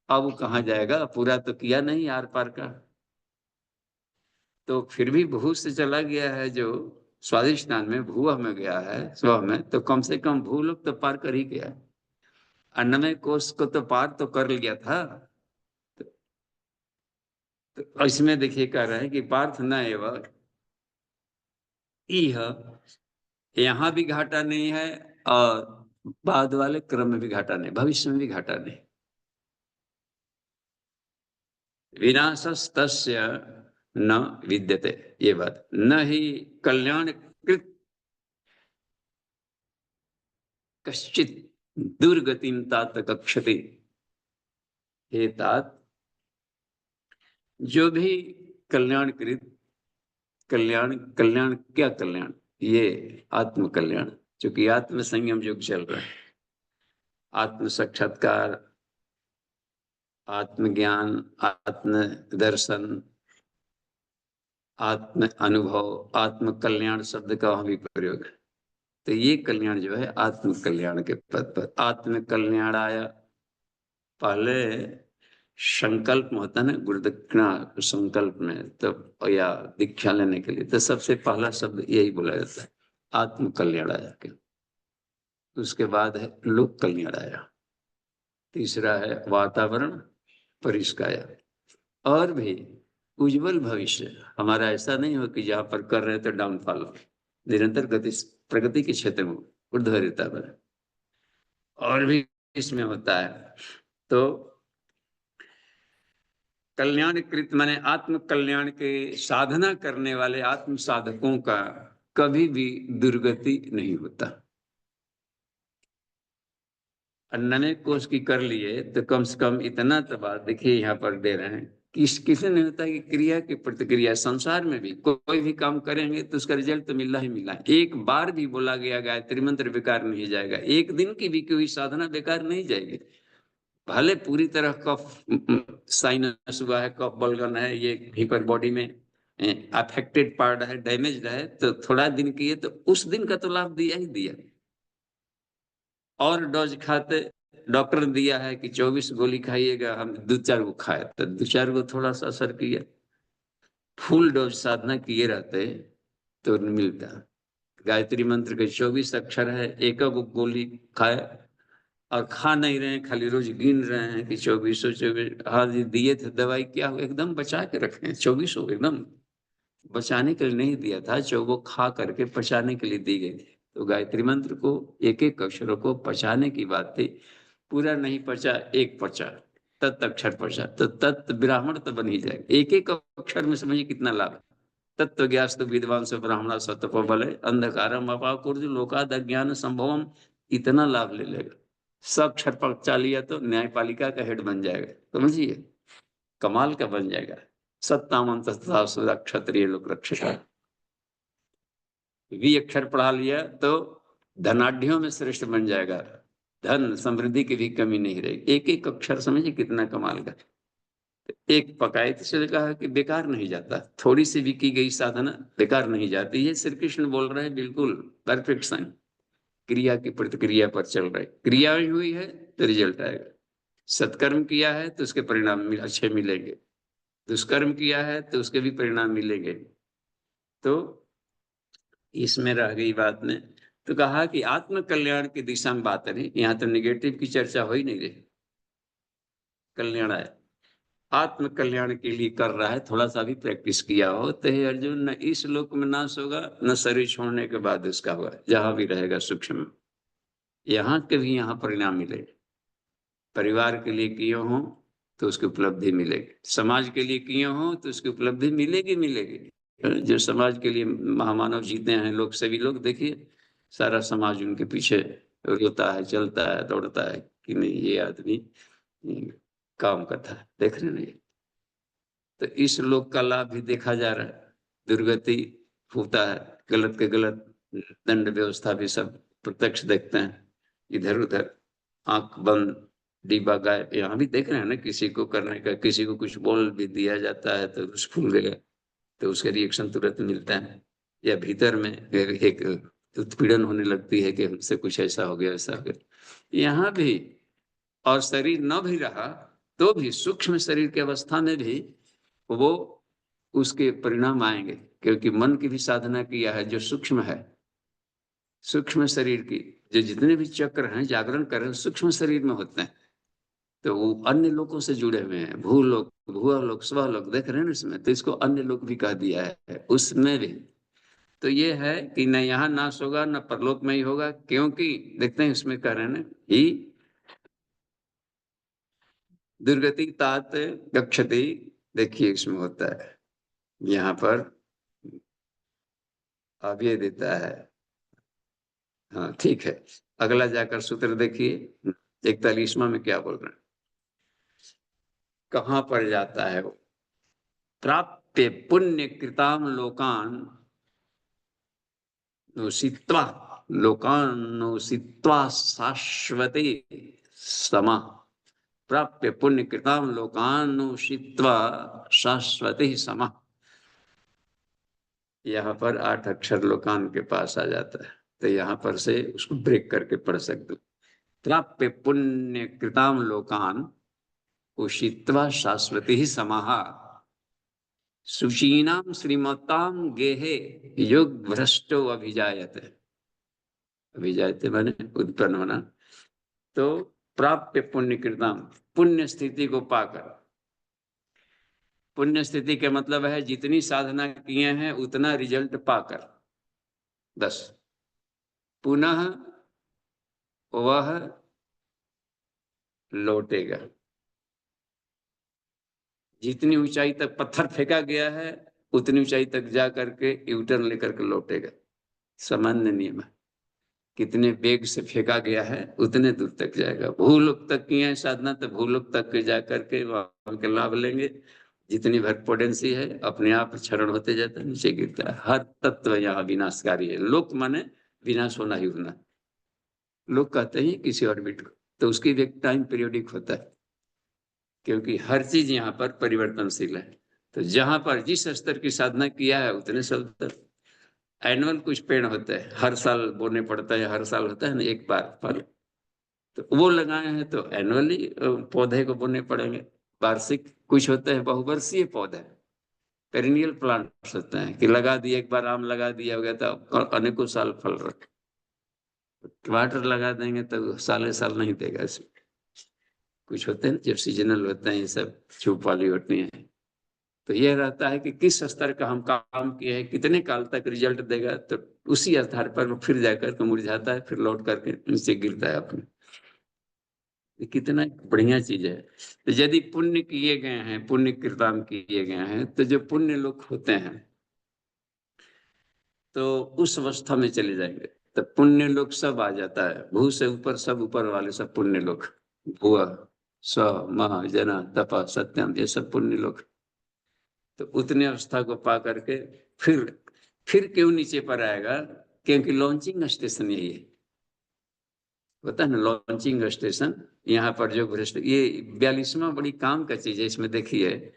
अब वो कहाँ जाएगा? पूरा तो किया नहीं आर पार का। तो फिर भी भू से चला गया है जो स्वादिष्ठान में, भू में गया है स्व में, तो कम से कम भू लोग तो पार कर ही गया। अन्नमय कोश को तो पार तो कर लिया था। तो इसमें देखिए कह रहे हैं कि पार्थ न एवं इह, यहाँ भी घाटा नहीं है, और बाद वाले क्रम में भी घाटा नहीं, भविष्य में भी घाटा नहीं। विनाशस्तस्य न विद्यते, ये बात, न ही कल्याण कृत कश्चित दुर्गतिम तात कक्षते। हे तात, जो भी कल्याणकृत, कल्याण, कल्याण क्या कल्याण, ये आत्म कल्याण, चूंकि आत्म संयम युग चल रहा है, आत्म साक्षात्कार, आत्मज्ञान, आत्म दर्शन, आत्म अनुभव, आत्म कल्याण शब्द का वहां भी प्रयोग है। तो ये कल्याण जो है आत्म कल्याण के पद पर, आत्म कल्याणाय, पहले संकल्प में होता है ना, गुरुदक्षिणा संकल्प में, तो या दीक्षा लेने के लिए तो सबसे पहला शब्द यही बोला जाता है, आत्म कल्याणाय के। उसके बाद है लोक कल्याणाय, तीसरा है वातावरण परिष्काय। और भी उज्जवल भविष्य हमारा ऐसा नहीं हो कि जहां पर कर रहे तो डाउनफॉल हो, निरंतर गति प्रगति के क्षेत्र में ऊर्ध्वता बने। और भी इसमें होता है। तो कल्याण कृत माने आत्म कल्याण के साधना करने वाले आत्म साधकों का कभी भी दुर्गति नहीं होता। अन्य कोष की कर लिए तो कम से कम इतना तो बात देखिए यहाँ पर दे रहे हैं कि किसी नहीं होता कि क्रिया की प्रतिक्रिया, संसार में भी कोई भी काम करेंगे तो उसका रिजल्ट तो मिलना ही मिलना है। एक बार भी बोला गया गायत्री मंत्र बेकार नहीं जाएगा, एक दिन की भी कोई साधना बेकार नहीं जाएगी। भले पूरी तरह कफ साइनस हुआ है, कफ बलगन है, ये हीपर बॉडी में अफेक्टेड पार्ट है, डैमेज है, तो थोड़ा दिन किए तो उस दिन का तो लाभ दिया ही दिया। और डोज खाते, डॉक्टर ने दिया है कि 24 गोली खाइएगा, हम 2-4 को खाए तो 2-4 को थोड़ा सा असर किया। फुल डोज साधना किए रहते तो मिलता। गायत्री मंत्र के 24 अक्षर है, एक गोली खाए और खा नहीं रहे हैं, खाली रोज गिन रहे हैं कि 24 हाँ जी दिए थे दवाई, क्या हो एकदम बचा के रखे हैं, 24 एकदम बचाने के लिए नहीं दिया था, जो वो खा करके पचाने के लिए दी गई थी। तो गायत्री मंत्र को एक एक अक्षरों को पचाने की बात थी। पूरा नहीं पचा, एक पचा, तत् अक्षर पचा तो तत् ब्राह्मण तो बन ही जाएगा। एक एक अक्षर में समझिए कितना लाभ है। तत्व ज्ञास्तु विद्वान से ब्राह्मण सत्व बले अंधकारम अपाकुर्ज लोकाद अज्ञान संभवम, इतना लाभ ले लेगा। सब अक्षर पचा लिया तो न्यायपालिका का हेड बन जाएगा, समझिए कमाल का बन जाएगा। सत्तामन तथा सुधा क्षत्रिय लोक रक्षका। वी अक्षर पढ़ा लिया तो धनाढ़ियों में श्रेष्ठ बन जाएगा, धन समृद्धि की भी कमी नहीं रहेगी। एक एक अक्षर समझिए कितना कमाल का। एक पकाए से कहा कि बेकार नहीं जाता, थोड़ी सी भी की गई साधना बेकार नहीं जाती। ये श्री कृष्ण बोल रहे हैं, बिल्कुल परफेक्ट साइन। क्रिया की प्रतिक्रिया पर चल रहे, क्रिया हुई है तो रिजल्ट आएगा। सत्कर्म किया है तो उसके परिणाम अच्छे मिलेंगे, दुष्कर्म किया है तो उसके भी परिणाम मिलेंगे। तो इसमें रह गई बात में, तो कहा कि आत्म कल्याण की दिशा में बात करें, यहाँ तो निगेटिव की चर्चा हो ही नहीं रही। कल्याण आया, आत्म कल्याण के लिए कर रहा है, थोड़ा सा भी प्रैक्टिस किया हो तो हे अर्जुन, न इस लोक में नाश होगा न शरीर छोड़ने के बाद उसका होगा, जहां भी रहेगा सूक्ष्म, यहाँ के भी यहाँ परिणाम मिलेगा। परिवार के लिए किए हो तो उसकी उपलब्धि मिलेगी, समाज के लिए किए हो तो उसकी उपलब्धि मिलेगी मिलेगी। जो समाज के लिए महामानव जीते हैं लोग, सभी लोग देखिए, सारा समाज उनके पीछे रोता है, चलता है, दौड़ता है कि नहीं ये आदमी काम करता है, देख रहे नहीं। तो इस लोक का लाभ भी देखा जा रहा है, दुर्गति होता है, गलत के गलत दंड व्यवस्था भी सब प्रत्यक्ष देखते हैं। इधर उधर आंख बंद डिब्बा गायब, यहाँ भी देख रहे हैं ना, किसी को करने का, किसी को कुछ बोल भी दिया जाता है तो उस फूल गया तो उसका रिएक्शन तुरंत मिलता है, या भीतर में एक उत्पीड़न होने लगती है कि हमसे कुछ ऐसा हो गया ऐसा हो गया। यहाँ भी, और शरीर न भी रहा तो भी सूक्ष्म शरीर की अवस्था में भी वो उसके परिणाम आएंगे, क्योंकि मन की भी साधना किया है जो सूक्ष्म है। सूक्ष्म शरीर की जो जितने भी चक्र हैं जागरण कर रहे हैं सूक्ष्म शरीर में होते हैं, तो वो अन्य लोगों से जुड़े हुए हैं, भूलोक भूलोक स्वलोक देख रहे हैं इसमें, तो इसको अन्य लोक भी कह दिया है उसमें भी। तो ये है कि न यहाँ नाश होगा न परलोक में ही होगा, क्योंकि देखते हैं इसमें कह रहे हैं ना ही दुर्गति तात गच्छति। देखिए इसमें होता है यहाँ पर अब ये देता है। हाँ ठीक है, अगला जाकर सूत्र देखिए 41वां में क्या बोल रहे हैं, कहाँ पर जाता है वो। प्राप्य पुण्य कृताम लोकान नोषित्वा, लोकान नोषित्वा शाश्वते समा। प्राप्य पुण्य कृताम लोकान नोषित्वा शाश्वते समा। यहाँ पर 8 अक्षर लोकान के पास आ जाता है, तो यहाँ पर से उसको ब्रेक करके पढ़ सकते हो। प्राप्य पुण्य कृताम लोकान उषित्वा शाश्वती ही समाहा। सुशीनाम श्रीमताम गेहे युग भ्रष्टो अभिजायते। अभिजायते माने उत्पन्न होना। तो प्राप्य पुण्य कृताम, पुण्य स्थिति को पाकर। पुण्य स्थिति के मतलब है जितनी साधना किए हैं उतना रिजल्ट पाकर, 10 पुनः वह लौटेगा। जितनी ऊंचाई तक पत्थर फेंका गया है उतनी ऊंचाई तक जा करके यूटर्न लेकर के लौटेगा। सामान्य नियम है, कितने वेग से फेंका गया है उतने दूर तक जाएगा। भूलोक तक किए हैं साधना तो भूलोक तक के जा करके वहां के लाभ लेंगे। जितनी भर पोटेंसी है अपने आप क्षरण होते जाता है, नीचे गिरता है। हर तत्व यहाँ विनाशकारी है। लोक माने विनाश होना ही होना। लोग कहते हैं किसी ऑर्बिट को, तो उसकी भी एक टाइम पीरियोडिक होता है, क्योंकि हर चीज यहाँ पर परिवर्तनशील है। तो जहां पर जिस स्तर की साधना किया है उतने साल तक। एनुअल कुछ पेड़ होते हैं, हर साल बोने पड़ता है, हर साल होता है ना एक बार फल, तो वो लगाए हैं तो एनुअली पौधे को बोने पड़ेंगे। वार्षिक कुछ होते हैं बहुवर्षीय पौधे, पेरिनियल प्लांट्स होते हैं कि लगा दिए एक बार आम लगा दिया हो गया तो अनेकों साल फल रखे। टमाटर लगा देंगे तो साले साल नहीं देगा इसमें। कुछ होते हैं जो सीजनल होते हैं, ये सब छुप वाली होती हैं। तो यह रहता है कि किस स्तर का हम काम किए हैं, कितने काल तक रिजल्ट देगा, तो उसी आधार पर वो फिर जाकर के मुरझाता है, फिर लौट करके नीचे गिरता है अपने। कितना बढ़िया चीज है। तो यदि पुण्य किए गए हैं, पुण्य कृताम किए गए हैं, तो जो पुण्य लोग होते हैं तो उस अवस्था में चले जाएंगे। तो पुण्य लोग सब आ जाता है, भू से ऊपर सब ऊपर वाले सब पुण्य लोग। भुआ स्व मह जना तपा सत्यम, ये सब पुण्य लोग। तो उतने अवस्था को पा करके फिर क्यों नीचे पर आएगा, क्योंकि लॉन्चिंग स्टेशन यही है। होता है ना लॉन्चिंग स्टेशन, यहाँ पर जो भ्रष्ट, ये 42वां बड़ी काम का चीज है। इसमें देखिए,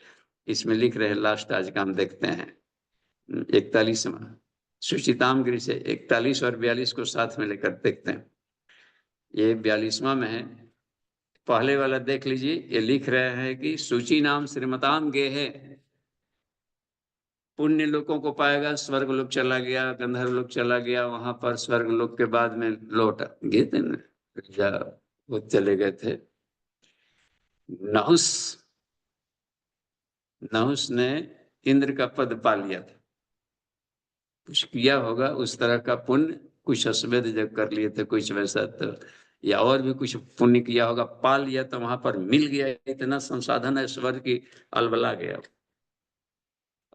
इसमें लिख रहे हैं लास्ट, आज का हम देखते हैं 41वां सुचिताम गिरी से। 41 और 42 को साथ में लेकर देखते हैं। ये 42वां में है। पहले वाला देख लीजिए, ये लिख रहे हैं कि सूची नाम श्रीमताम गे है, पुण्य लोगों को पाएगा। स्वर्ग लोक चला गया, गंधर्व लोक चला गया, वहां पर स्वर्ग लोक के बाद में लौट गए थे ना, वो चले गए थे। नहुस, नहुस ने इंद्र का पद पा लिया था। कुछ किया होगा उस तरह का पुण्य, कुछ अश्वमेध जब कर लिए थे कुछ वैसा, तो या और भी कुछ पुण्य किया होगा, पा लिया तो वहां पर मिल गया। इतना संसाधन है स्वर्ग की, अलबला गया।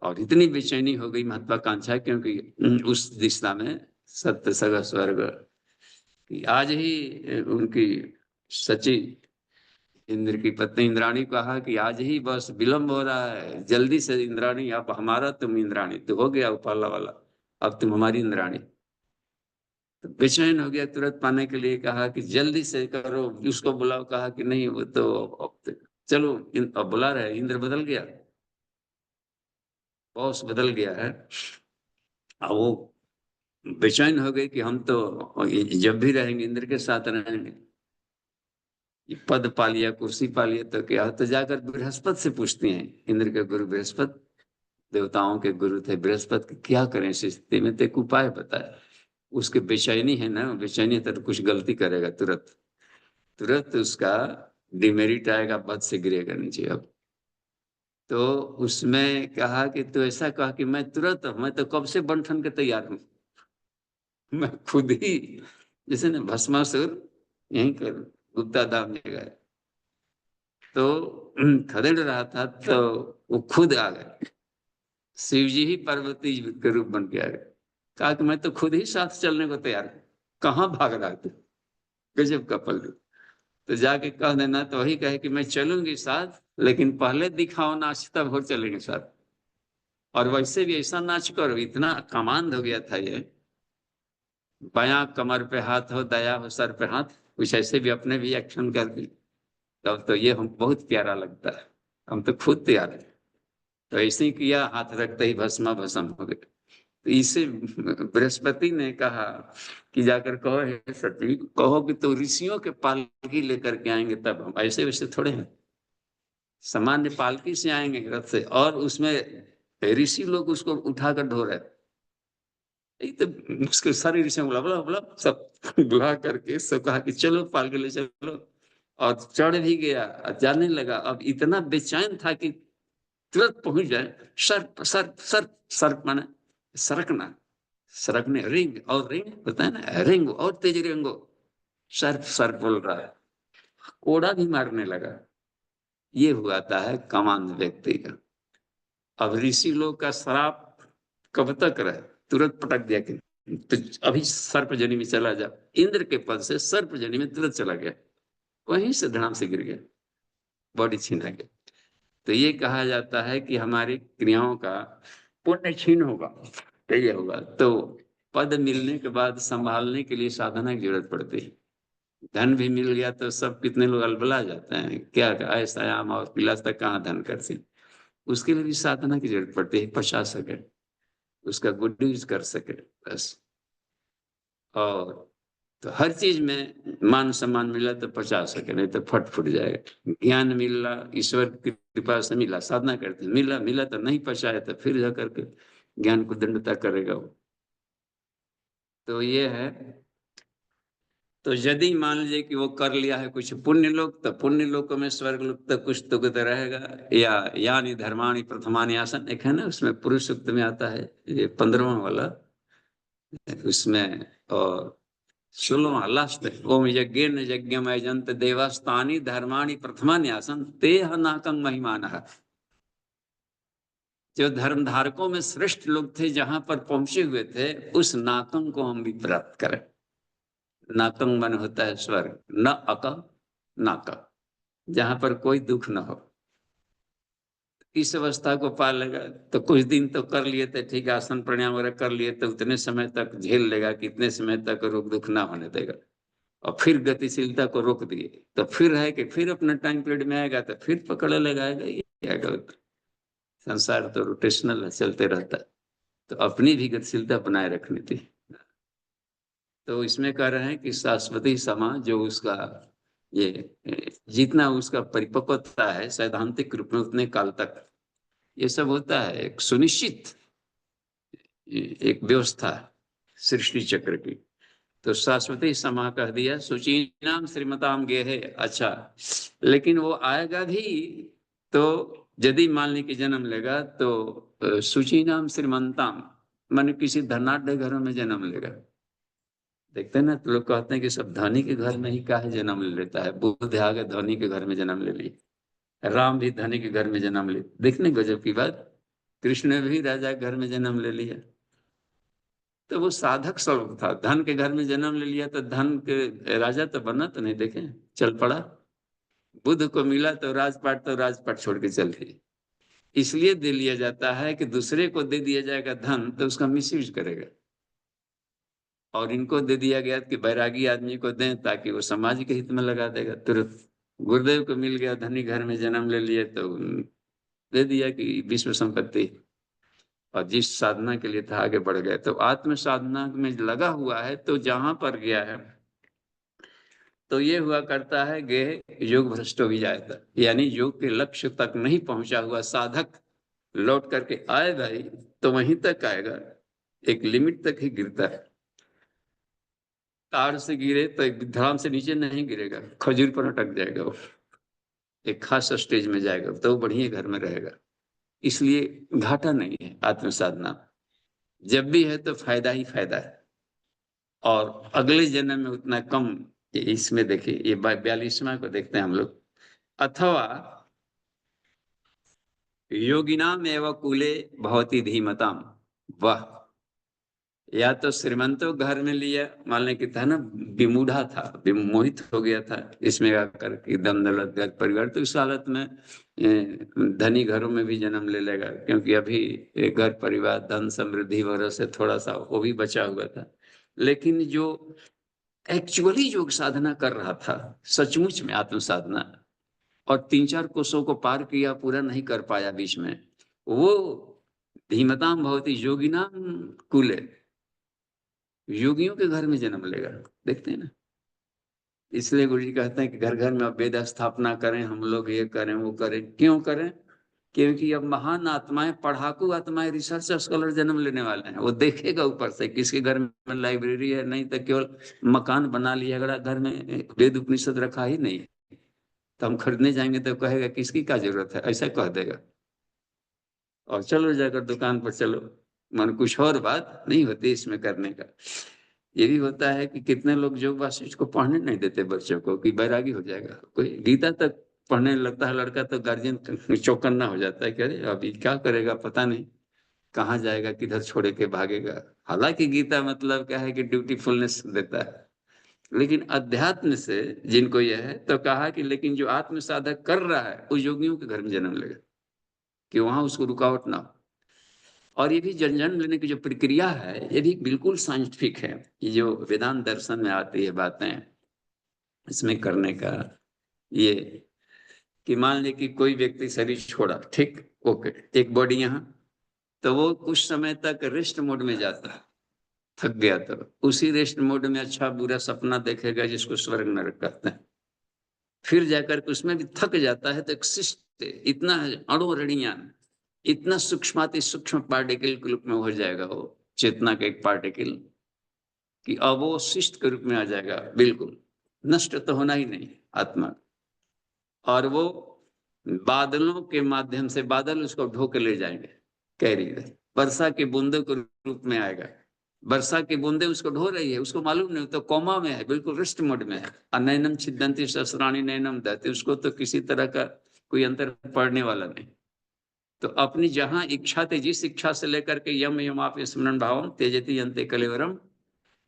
और इतनी बेचैनी हो गई, महत्वाकांक्षा, क्योंकि उस दिशा में सत्य सगा स्वर्ग की। आज ही उनकी सची, इंद्र की पत्नी इंद्राणी कहा कि आज ही बस विलंब हो रहा है, जल्दी से इंद्राणी, अब हमारा तुम इंद्राणी, तो हो गया उपाला वाला, अब तुम हमारी इंद्राणी। तो बेचैन हो गया, तुरंत पाने के लिए कहा कि जल्दी से करो, उसको बुलाओ। कहा कि नहीं वो तो चलो, अब बुला रहे, इंद्र बदल गया, बॉस बदल गया है। अब वो बेचैन हो गए कि हम तो जब भी रहेंगे इंद्र के साथ रहेंगे। पद पा लिया, कुर्सी पा लिया, तो क्या, तो जाकर बृहस्पति से पूछते हैं। इंद्र के गुरु बृहस्पति, देवताओं के गुरु थे बृहस्पति, क्या करें इस स्थिति में, तो एक उपाय बताया। उसके बेचैनी है ना, बेचैनी तो कुछ गलती करेगा तुरंत, तुरंत उसका डिमेरिट आएगा, पद से गिरेगा नीचे। अब तो उसमें कहा कि तू ऐसा कहा कि मैं तुरंत, मैं तो कब से बंठन के तैयार हूँ। मैं खुद ही, जैसे ना भस्मासुर यहीं कर गुप्ता धाम में गए, तो खदेड़ रहा था, तो वो खुद आ गए। शिव जी ही पार्वती जी के रूप बन के आ गए। कहा कि मैं तो खुद ही साथ चलने को तैयार हूँ, कहाँ भाग रहा है तू। गजब का पल्लू। तो जाके कह देना, तो वही कहे कि मैं चलूंगी साथ, लेकिन पहले दिखाओ नाच, तब हो चलेंगे साथ। और वैसे भी ऐसा नाच कर इतना कमांड हो गया था ये, बायां कमर पे हाथ हो, दया हो सर पे हाथ, कुछ ऐसे भी अपने भी एक्शन कर दी। तब तो ये हम बहुत प्यारा लगता है, हम तो खुद तैयार है। तो ऐसे ही किया, हाथ रखते ही भस्मा भस्म हो गए। तो इसे बृहस्पति ने कहा कि जाकर कहो, हे सती, कहो कि तो ऋषियों के पालकी लेकर के आएंगे, तब हम, ऐसे वैसे थोड़े हैं। सामान्य पालकी से आएंगे रथ से, और उसमें ऋषि लोग उसको उठाकर ढो रहे। ये तो उसके सारे ऋषियों को बोला बोला सब बुला करके सब कहा कि चलो पालकी ले चलो। और चढ़ भी गया, जाने लगा। अब इतना बेचैन था कि तुरंत पहुंच जाए। सर्प सर्प सर्प सर्प माने सरकना, सरकने, रिंग और रिंग होता है ना, रिंग और तेज रिंगो, सर्प सर्प बोल रहा है, कोड़ा भी मारने लगा। ये हुआता है कमांड व्यक्ति का। अब ऋषि लोग का श्राप कब तक रहे, तुरंत पटक दिया कि तो अभी सर्पजनी में चला जा। इंद्र के पद से सर्पजनी में तुरंत चला गया, वहीं से धड़ाम से गिर गया, बॉडी छीना गया। तो ये कहा जाता है कि हमारी क्रियाओं का पुण्य छीन होगा, तो ये होगा। तो पद मिलने के बाद संभालने के लिए साधना की जरूरत पड़ती है। धन भी मिल गया तो सब कितने लोग अलबला जाते हैं, क्या ऐसा आम और पिलास तक कहाँ धन करते। उसके लिए भी साधना की जरूरत पड़ती है, पचा सके, उसका गुड यूज कर सके बस। और तो हर चीज में मान सम्मान मिला तो पचा सके, नहीं तो फट फुट जाएगा। ज्ञान मिला ईश्वर की कृपा से मिला, साधना करते मिला, मिला तो नहीं पचाए तो फिर जा करके ज्ञान को दंडता करेगा वो। तो ये है। तो यदि मान लीजिए कि वो कर लिया है कुछ पुण्य लोक, तो पुण्य लोकों में स्वर्ग लोक तो कुछ तो रहेगा। या यानी धर्माणी प्रथमानि आसन, एक है ना उसमें पुरुष सूक्त में आता है, ये 15वां वाला उसमें। और 16वां लास्ट, ओम यज्ञेन यज्ञम यजंत देवास्तानि धर्माणि प्रथमानि आसन ते नाकं महिमानः। जो धर्म धारकों में श्रेष्ठ लोग थे, जहां पर पहुंचे हुए थे, उस नाकं को हम भी प्राप्त करें। नाकं मन होता है स्वर्ग, न अक नाका, जहां पर कोई दुख न हो। इस अवस्था को पा लेगा तो कुछ दिन तो कर लिए थे, ठीक है, आसन प्राणायाम वगैरह कर लिए तो उतने समय तक झेल लेगा, कितने समय तक रोग दुख ना होने देगा। और फिर गतिशीलता को रोक दिए तो फिर है कि फिर अपना टाइम पीरियड में आएगा तो फिर पकड़ लगाएगा। ये आएगा। संसार तो रोटेशनल है, चलते रहता है। तो अपनी भी गतिशीलता बनाए रखनी थी। तो इसमें कह रहे हैं कि शाश्वती समाज जो उसका ये जितना उसका परिपक्वता है सैद्धांतिक रूप में, उतने काल तक ये सब होता है। एक सुनिश्चित एक व्यवस्था सृष्टि चक्र की। तो शाश्वती समा कह दिया, सुचीनाम श्रीमताम गे है। अच्छा, लेकिन वो आएगा भी तो यदि मान ली कि जन्म लेगा तो सुचीनाम श्रीमंताम माने किसी धनाढ़ घरों में जन्म लेगा। देखते हैं ना, तो लोग कहते हैं कि सब धनी के घर में ही काहे जन्म ले लेता है। बुद्ध आगे धनी के घर में जन्म ले लिया, राम भी धनी के घर में जन्म ले, देखने गजब की बात। कृष्ण ने भी राजा के घर में जन्म ले लिया। तो वो साधक स्वरूप था, धन के घर में जन्म ले लिया तो धन के राजा तो बना तो नहीं, देखे चल पड़ा। बुद्ध को मिला तो राजपाट छोड़ के चल दिए। इसलिए दे लिया जाता है कि दूसरे को दे दिया जाएगा धन तो उसका मिसयूज करेगा। और इनको दे दिया गया कि बैरागी आदमी को दें ताकि वो समाज के हित में लगा देगा तुरंत। गुरुदेव को मिल गया, धनी घर में जन्म ले लिए तो दे दिया कि विश्व संपत्ति। और जिस साधना के लिए था आगे बढ़ गए। तो आत्म साधना में लगा हुआ है तो जहां पर गया है तो ये हुआ करता है गे योग भ्रष्ट हो भी जाएगा। यानी योग के लक्ष्य तक नहीं पहुंचा हुआ साधक लौट करके आएगा ही तो वहीं तक आएगा, एक लिमिट तक ही गिरता है। तार से गिरे तो एक धड़ाम से नीचे नहीं गिरेगा, खजूर पर अटक जाएगा वो, एक खास स्टेज में जाएगा तो वो बढ़िया घर में रहेगा। इसलिए घाटा नहीं है आत्म साधना। जब भी है तो फायदा ही फायदा है। और अगले जन्म में उतना कम, इसमें देखिए ये 42वां को देखते हैं हम लोग। अथवा योगिनाम एवं कुले भवती धीमताम। वाह, या तो श्रीमंतों घर में लिया, मान लें कि था ना, विमूढ़ा था, विमोहित हो गया था इसमें आकर के दम दौलत घर परिवार, तो इस हालत में धनी घरों में भी जन्म ले लेगा, क्योंकि अभी घर परिवार धन समृद्धि वगैरह से थोड़ा सा वो भी बचा हुआ था। लेकिन जो एक्चुअली योग साधना कर रहा था, सचमुच में आत्म साधना, और 3-4 कोसों को पार किया, पूरा नहीं कर पाया बीच में, वो धीमताम भवती योगिनाम कुले, योगियों के घर में जन्म लेगा। देखते हैं ना, इसलिए गुरु जी कहते हैं कि घर घर में अब वेद स्थापना करें, हम लोग ये करें वो करें। क्यों करें? क्योंकि अब महान आत्माएं, पढ़ाकू आत्माएं, रिसर्च स्कॉलर जन्म लेने वाले हैं। वो देखेगा ऊपर से किसके घर में लाइब्रेरी है, नहीं तो केवल मकान बना लिया, अगर घर में वेद उपनिषद रखा ही नहीं तो हम खरीदने जाएंगे तो कहेगा किसकी क्या जरूरत है, ऐसा कह देगा। और चलो जाकर दुकान पर चलो, मन कुछ और बात नहीं होती इसमें करने का। ये भी होता है कि कितने लोग योग वासिष्ठ को पढ़ने नहीं देते बच्चों को, कि बैरागी हो जाएगा। कोई गीता तक पढ़ने लगता है लड़का तो गार्जियन चौकन्ना हो जाता है कि अरे अभी क्या करेगा पता नहीं, कहाँ जाएगा, किधर छोड़े के भागेगा। हालांकि गीता मतलब क्या है कि ड्यूटीफुलनेस देता है, लेकिन अध्यात्म से जिनको यह है तो कहा कि लेकिन जो आत्म साधक कर रहा है वो योगियों के घर में जन्म लेगा, कि वहां उसको रुकावट ना हो। और ये भी जन्म लेने की जो प्रक्रिया है ये भी बिल्कुल साइंटिफिक है। ये जो वेदांत दर्शन में आती है बातें इसमें करने का, ये कि मान ले कि कोई व्यक्ति शरीर छोड़ा, ठीक, ओके, एक बॉडी यहाँ, तो वो कुछ समय तक रेस्ट मोड में जाता है, थक गया तो उसी रेस्ट मोड में अच्छा बुरा सपना देखेगा जिसको स्वर्ग नरक कहते हैं। फिर जाकर के उसमें भी थक जाता है तो एक शिष्ट इतना अणुरणीय, इतना सूक्ष्माति सूक्ष्म पार्टिकल के रूप में हो जाएगा वो, चेतना का एक पार्टिकल, कि अब वो शिष्ट के रूप में आ जाएगा, बिल्कुल नष्ट तो होना ही नहीं आत्मा। और वो बादलों के माध्यम से, बादल उसको ढो के ले जाएंगे, कैरी, वर्षा के बूंदों के रूप में आएगा। वर्षा की बूंदे उसको ढो रही है, उसको मालूम नहीं, तो कोमा में है, बिल्कुल रेस्ट मोड में है। अनैनम छिदंती शस्त्राणी नैनम दहती, उसको तो किसी तरह का कोई अंतर पड़ने वाला नहीं। तो अपनी जहां इच्छा थे, जिस इच्छा से लेकर के यम यम आप स्मरण भाव तेजती अंते कलेवरम,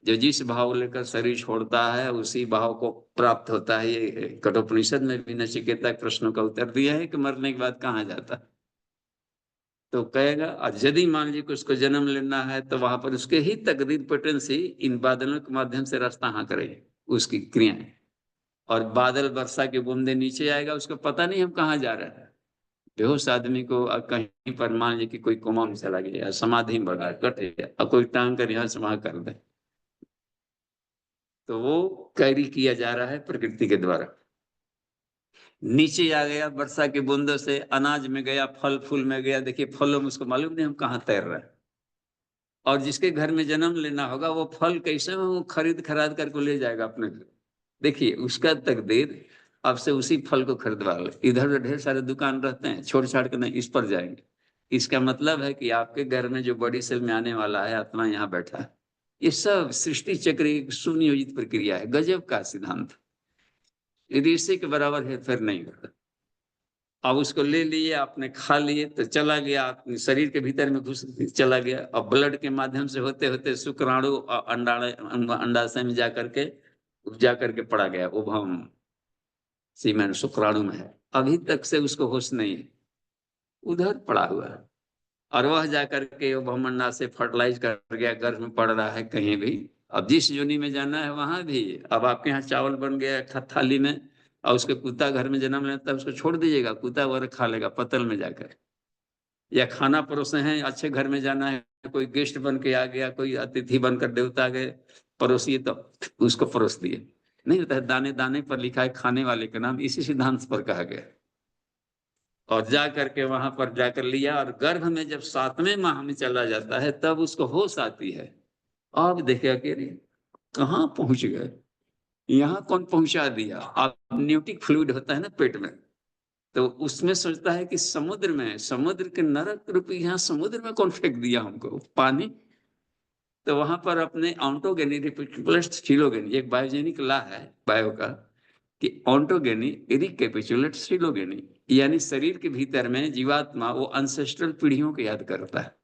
जो जिस भाव लेकर शरीर छोड़ता है उसी भाव को प्राप्त होता है। ये कठोपनिषद में भी नचिकेता प्रश्नों का उत्तर दिया है कि मरने के बाद कहाँ जाता है। तो कहेगा, और यदि मान लीजिए कि उसको जन्म लेना है तो वहां पर उसके ही तकदीर पोटेंसी इन बादलों के माध्यम से रास्ता हाँ करेगी उसकी क्रियाएं। और बादल वर्षा के बूंदे नीचे आएगा, उसको पता नहीं हम कहाँ जा रहे हैं। बेहोश आदमी को कहीं पर मान लीजिए कि कोई कोमा में चला गया, समाधि में बढ़ा कट गया, और कोई टांग कर यहाँ से वहां कर दे, तो वो कैरी किया जा रहा है प्रकृति के द्वारा। नीचे आ गया वर्षा की बूंदों से, अनाज में गया, फल फूल में गया, देखिए फलों में उसको मालूम नहीं हम कहाँ तैर रहे हैं। और जिसके घर में जन्म लेना होगा वो फल कैसे वो खरीद खराद करके ले जाएगा अपने घर। देखिए उसका तकदीर अब से उसी फल को खरीदवा ले। इधर ढेर सारे दुकान रहते हैं, छोड़ छाड़ के नहीं इस पर जाएंगे। इसका मतलब है कि आपके घर में जो बॉडी सेल में आने वाला है आत्मा यहाँ बैठा है। ये सब सृष्टि चक्र की सुनियोजित प्रक्रिया है, गजब का सिद्धांत। यदि इससे के बराबर है फिर नहीं होता। अब उसको ले लिए, आपने खा लिए तो चला गया, अपने शरीर के भीतर में घुस चला गया। अब ब्लड के माध्यम से होते होते शुक्राणु अंडाशय में जाकर के पड़ा गया उभम सीमेंट शुक्राणु में है। अभी तक से उसको होश नहीं है, उधर पड़ा हुआ है। और वह जाकर के उभम अंडाशय फर्टिलाइज कर गया, गर्भ में पड़ रहा है कहीं भी। अब जिस योनि में जाना है वहां भी, अब आपके यहाँ चावल बन गया थाली में, और उसके कुत्ता घर में जन्म लेता है, उसको छोड़ दीजिएगा, कुत्ता वगैरह खा लेगा पतल में जाकर। या खाना परोसे हैं, अच्छे घर में जाना है, कोई गेस्ट बन के आ गया, कोई अतिथि बनकर देवता आ गए, परोसिए, तो उसको परोस दिए। नहीं होता है, दाने दाने पर लिखा है खाने वाले का नाम, इसी सिद्धांत पर कहा गया। और जा करके वहां पर जाकर लिया, और गर्भ में जब 7वें माह में चला जाता है तब उसको होश आती है। अब देखे अकेले कहाँ पहुंच गए, यहाँ कौन पहुंचा दिया। अब न्यूटिक फ्लूइड होता है ना पेट में, तो उसमें सोचता है कि समुद्र के नरक रूपी यहाँ समुद्र में कौन फेंक दिया हमको पानी। तो वहां पर अपने ऑन्टोगेनी रिकेपिचुलेट्स फिलोगेनी, एक बायोजेनिक लॉ है बायो का कि ऑन्टोगेनी रिकेपिचुलेट्स फिलोगेनी, यानी शरीर के भीतर में जीवात्मा वो अनसेस्ट्रल पीढ़ियों को याद करता है,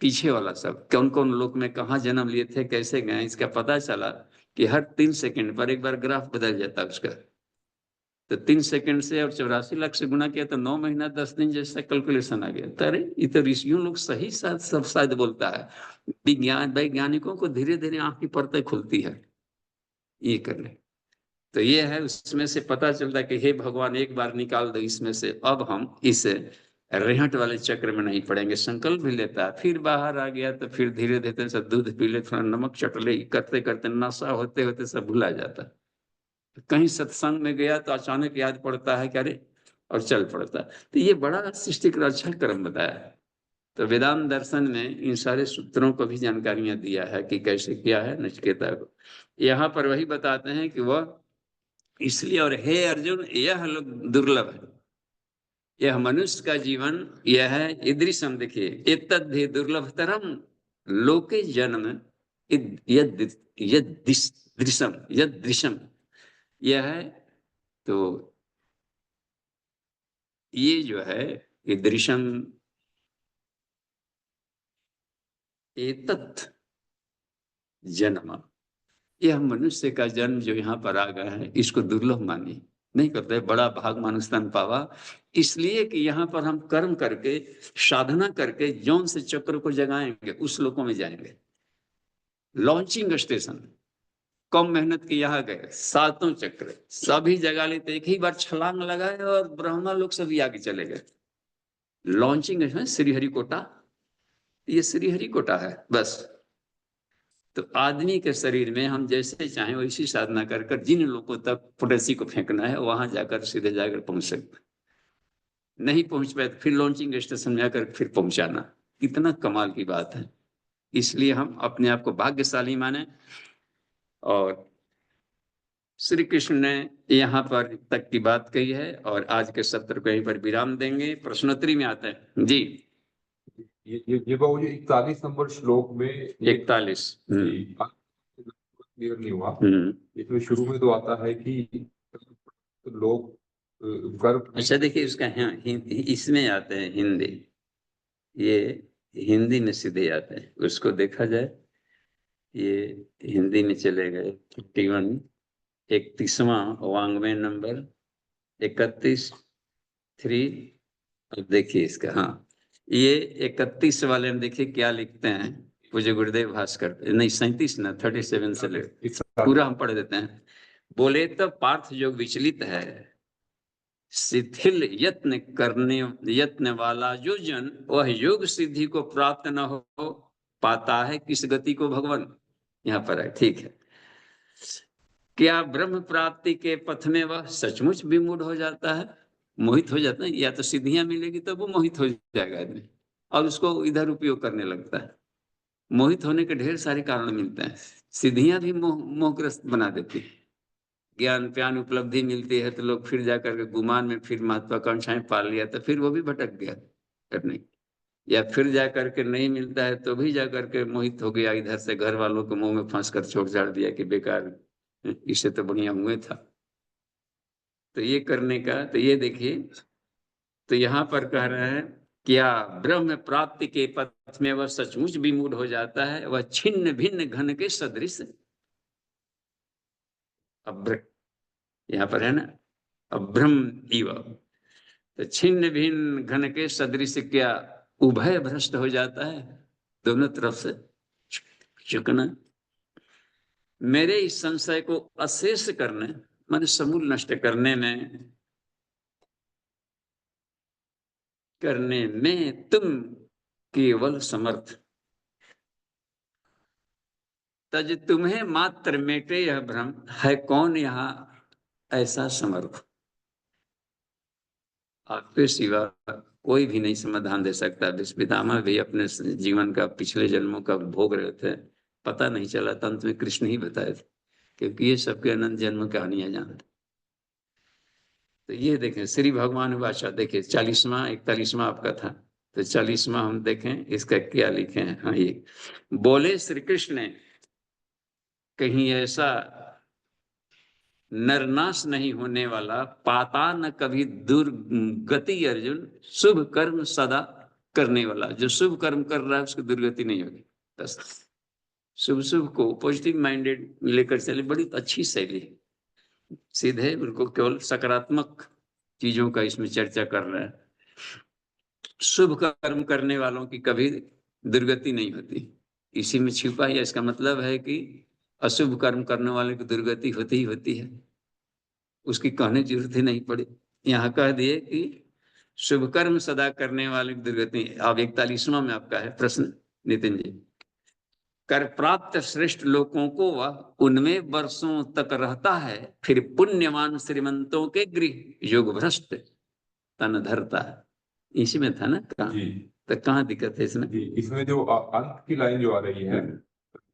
पीछे वाला सब कौन कौन लोग में कहाँ जन्म लिए थे, कैसे गए। इसका पता चला कि हर 3 सेकंड पर एक बार ग्राफ बदल जाता है उसका। तो 3 सेकंड से और 84 लाख से गुना किया तो 9 महीना 10 दिन जैसा कैलकुलेशन आ गया। तो अरे ये तो ऋषियों लोग सही साथ सब शायद बोलता है। विज्ञान वैज्ञानिकों को धीरे धीरे आंख की परतें खुलती है ये कर ले। तो ये है, उसमें से पता चलता है कि हे भगवान एक बार निकाल दो इसमें से, अब हम इस रेहट वाले चक्र में नहीं पड़ेंगे। संकल्प भी लेता है, फिर बाहर आ गया तो फिर धीरे धीरे सब दूध पी ले, थोड़ा नमक चट ले, करते करते नशा होते होते सब भुला जाता है। कहीं सत्संग में गया तो अचानक याद पड़ता है कि अरे, और चल पड़ता है। तो ये बड़ा सृष्टि का अच्छा क्रम बताया है। तो वेदांत दर्शन में इन सारे सूत्रों को भी जानकारियां दिया है कि कैसे किया है नचिकेता को। यहाँ पर वही बताते हैं कि वह इसलिए, और हे अर्जुन यह दुर्लभ है, यह मनुष्य का जीवन, यह है ईदृशम, देखिए एतद्धि दुर्लभतरम लोके जन्म यदृशम यदृशम, यह है। तो ये जो है ईदृशम एतत् जन्म, यह मनुष्य का जन्म जो यहाँ पर आ गया है इसको दुर्लभ मानिए, नहीं करते बड़ा भाग मानुस्तन पावा। इसलिए कि यहाँ पर हम कर्म करके साधना करके जौन से चक्र को जगाएंगे उस लोगों में जाएंगे। लॉन्चिंग स्टेशन, कम मेहनत की, यहाँ गए सातों चक्र सभी जगा लेते, एक ही बार छलांग लगाए और ब्रह्मा लोग सभी आगे चले गए। लॉन्चिंग है श्रीहरिकोटा, ये श्रीहरिकोटा है बस। तो आदमी के शरीर में हम जैसे चाहें वैसी साधना कर कर जिन लोगों तक पड़ोसी को फेंकना है वहां जाकर सीधे जाकर पहुंच सकते, नहीं पहुंच पाए तो फिर लॉन्चिंग स्टेशन में आकर फिर पहुंचाना, कितना कमाल की बात है। इसलिए हम अपने आप को भाग्यशाली माने। और श्री कृष्ण ने यहाँ पर तक की बात कही है और आज के सत्र को यहीं पर विराम देंगे। प्रश्नोत्तरी में आते हैं जी। ये बाबू जी 41 नंबर श्लोक में 41 क्लियर नहीं हुआ। इसमें शुरू में तो आता है कि लोग गर्व। अच्छा देखिए उसका इसमें आते हैं हिंदी, ये हिंदी में सीधे आते हैं, उसको देखा जाए ये हिंदी में चले गए 51, 31वां वांग्मय नंबर 31 3। अब देखिए इसका, हाँ ये 31 वाले में देखिए क्या लिखते हैं पूज्य गुरुदेव भास्कर, नहीं 37 ना 37 से ले पूरा हम पढ़ देते हैं। बोले तो पार्थ जो विचलित है, शिथिल यत्न वाला जो जन, वह योग सिद्धि को प्राप्त न हो पाता है किस गति को भगवान। यहाँ पर है, ठीक है। क्या ब्रह्म प्राप्ति के पथ में वह सचमुच विमूढ़ हो जाता है, मोहित हो जाता है, या तो सिद्धियां मिलेगी तब वो मोहित हो जाएगा आदमी और उसको इधर उपयोग करने लगता है। मोहित होने के ढेर सारे कारण मिलते हैं, सिद्धियां भी मोहग्रस्त बना देती है। ज्ञान प्यान उपलब्धि मिलती है तो लोग फिर जाकर के गुमान में फिर महत्वाकांक्षाएं पाल लिया तो फिर वो भी भटक गया करने, या फिर जाकर के नहीं मिलता है तो भी जाकर के मोहित हो गया, इधर से घर वालों के मुंह में फंस कर छोड़ छाड़ दिया कि बेकार, इससे तो बढ़िया हुए था। तो ये करने का, तो ये देखिए, तो यहाँ पर कह रहे हैं क्या ब्रह्म प्राप्ति के पथ में वह सचमुच विमूढ़ हो जाता है, वह छिन्न भिन्न घन के सदृश, अब यहाँ पर है ना अभ्रम इव, तो छिन्न भिन्न घन के सदृश क्या उभय भ्रष्ट हो जाता है, दोनों तरफ से चुकना। मेरे इस संशय को अशेष करने माने समूल नष्ट करने में तुम केवल समर्थ, तज तुम्हें मात्र मेटे यह भ्रम, है कौन यहाँ ऐसा समर्थ। आपके सिवा कोई भी नहीं समाधान दे सकता। पितामह भी अपने जीवन का पिछले जन्मों का भोग रहे थे, पता नहीं चला तो अंत में कृष्ण ही बताए थे, क्योंकि ये सबके अनंत जन्म कहानियां जानते। तो ये देखें श्री भगवान वाचा, देखिए 40वां 41वां आपका था, तो 40वां हम देखें इसका क्या लिखे हैं। हाँ, ये बोले श्री कृष्ण ने, कहीं ऐसा नरनाश नहीं होने वाला, पाता न कभी दुर्गति अर्जुन, शुभ कर्म सदा करने वाला। जो शुभ कर्म कर रहा है उसकी दुर्गति नहीं होगी। बस शुभ शुभ को पॉजिटिव माइंडेड लेकर चले, बड़ी अच्छी शैली है। सीधे बिल्कुल केवल सकारात्मक चीजों का इसमें चर्चा कर रहे हैं। शुभ कर्म करने वालों की कभी दुर्गति नहीं होती, इसी में छिपा है। इसका मतलब है कि अशुभ कर्म करने वाले की दुर्गति होती ही होती है, उसकी कहने की जरूरत ही नहीं पड़ी। यहाँ कह दिए कि शुभ कर्म सदा करने वाले की दुर्गति। अब 41वां में आपका है प्रश्न नितिन जी। कर प्राप्त श्रेष्ठ लोगों को वह उनमें वर्षों तक रहता है, फिर पुण्यवान श्रीमंतों के गृह योग भ्रष्ट तन धरता है। इसी में था ना कहाँ, जी तो कहाँ दिक्कत है इसमें? जी, इसमें जो अंत की लाइन जो आ रही है,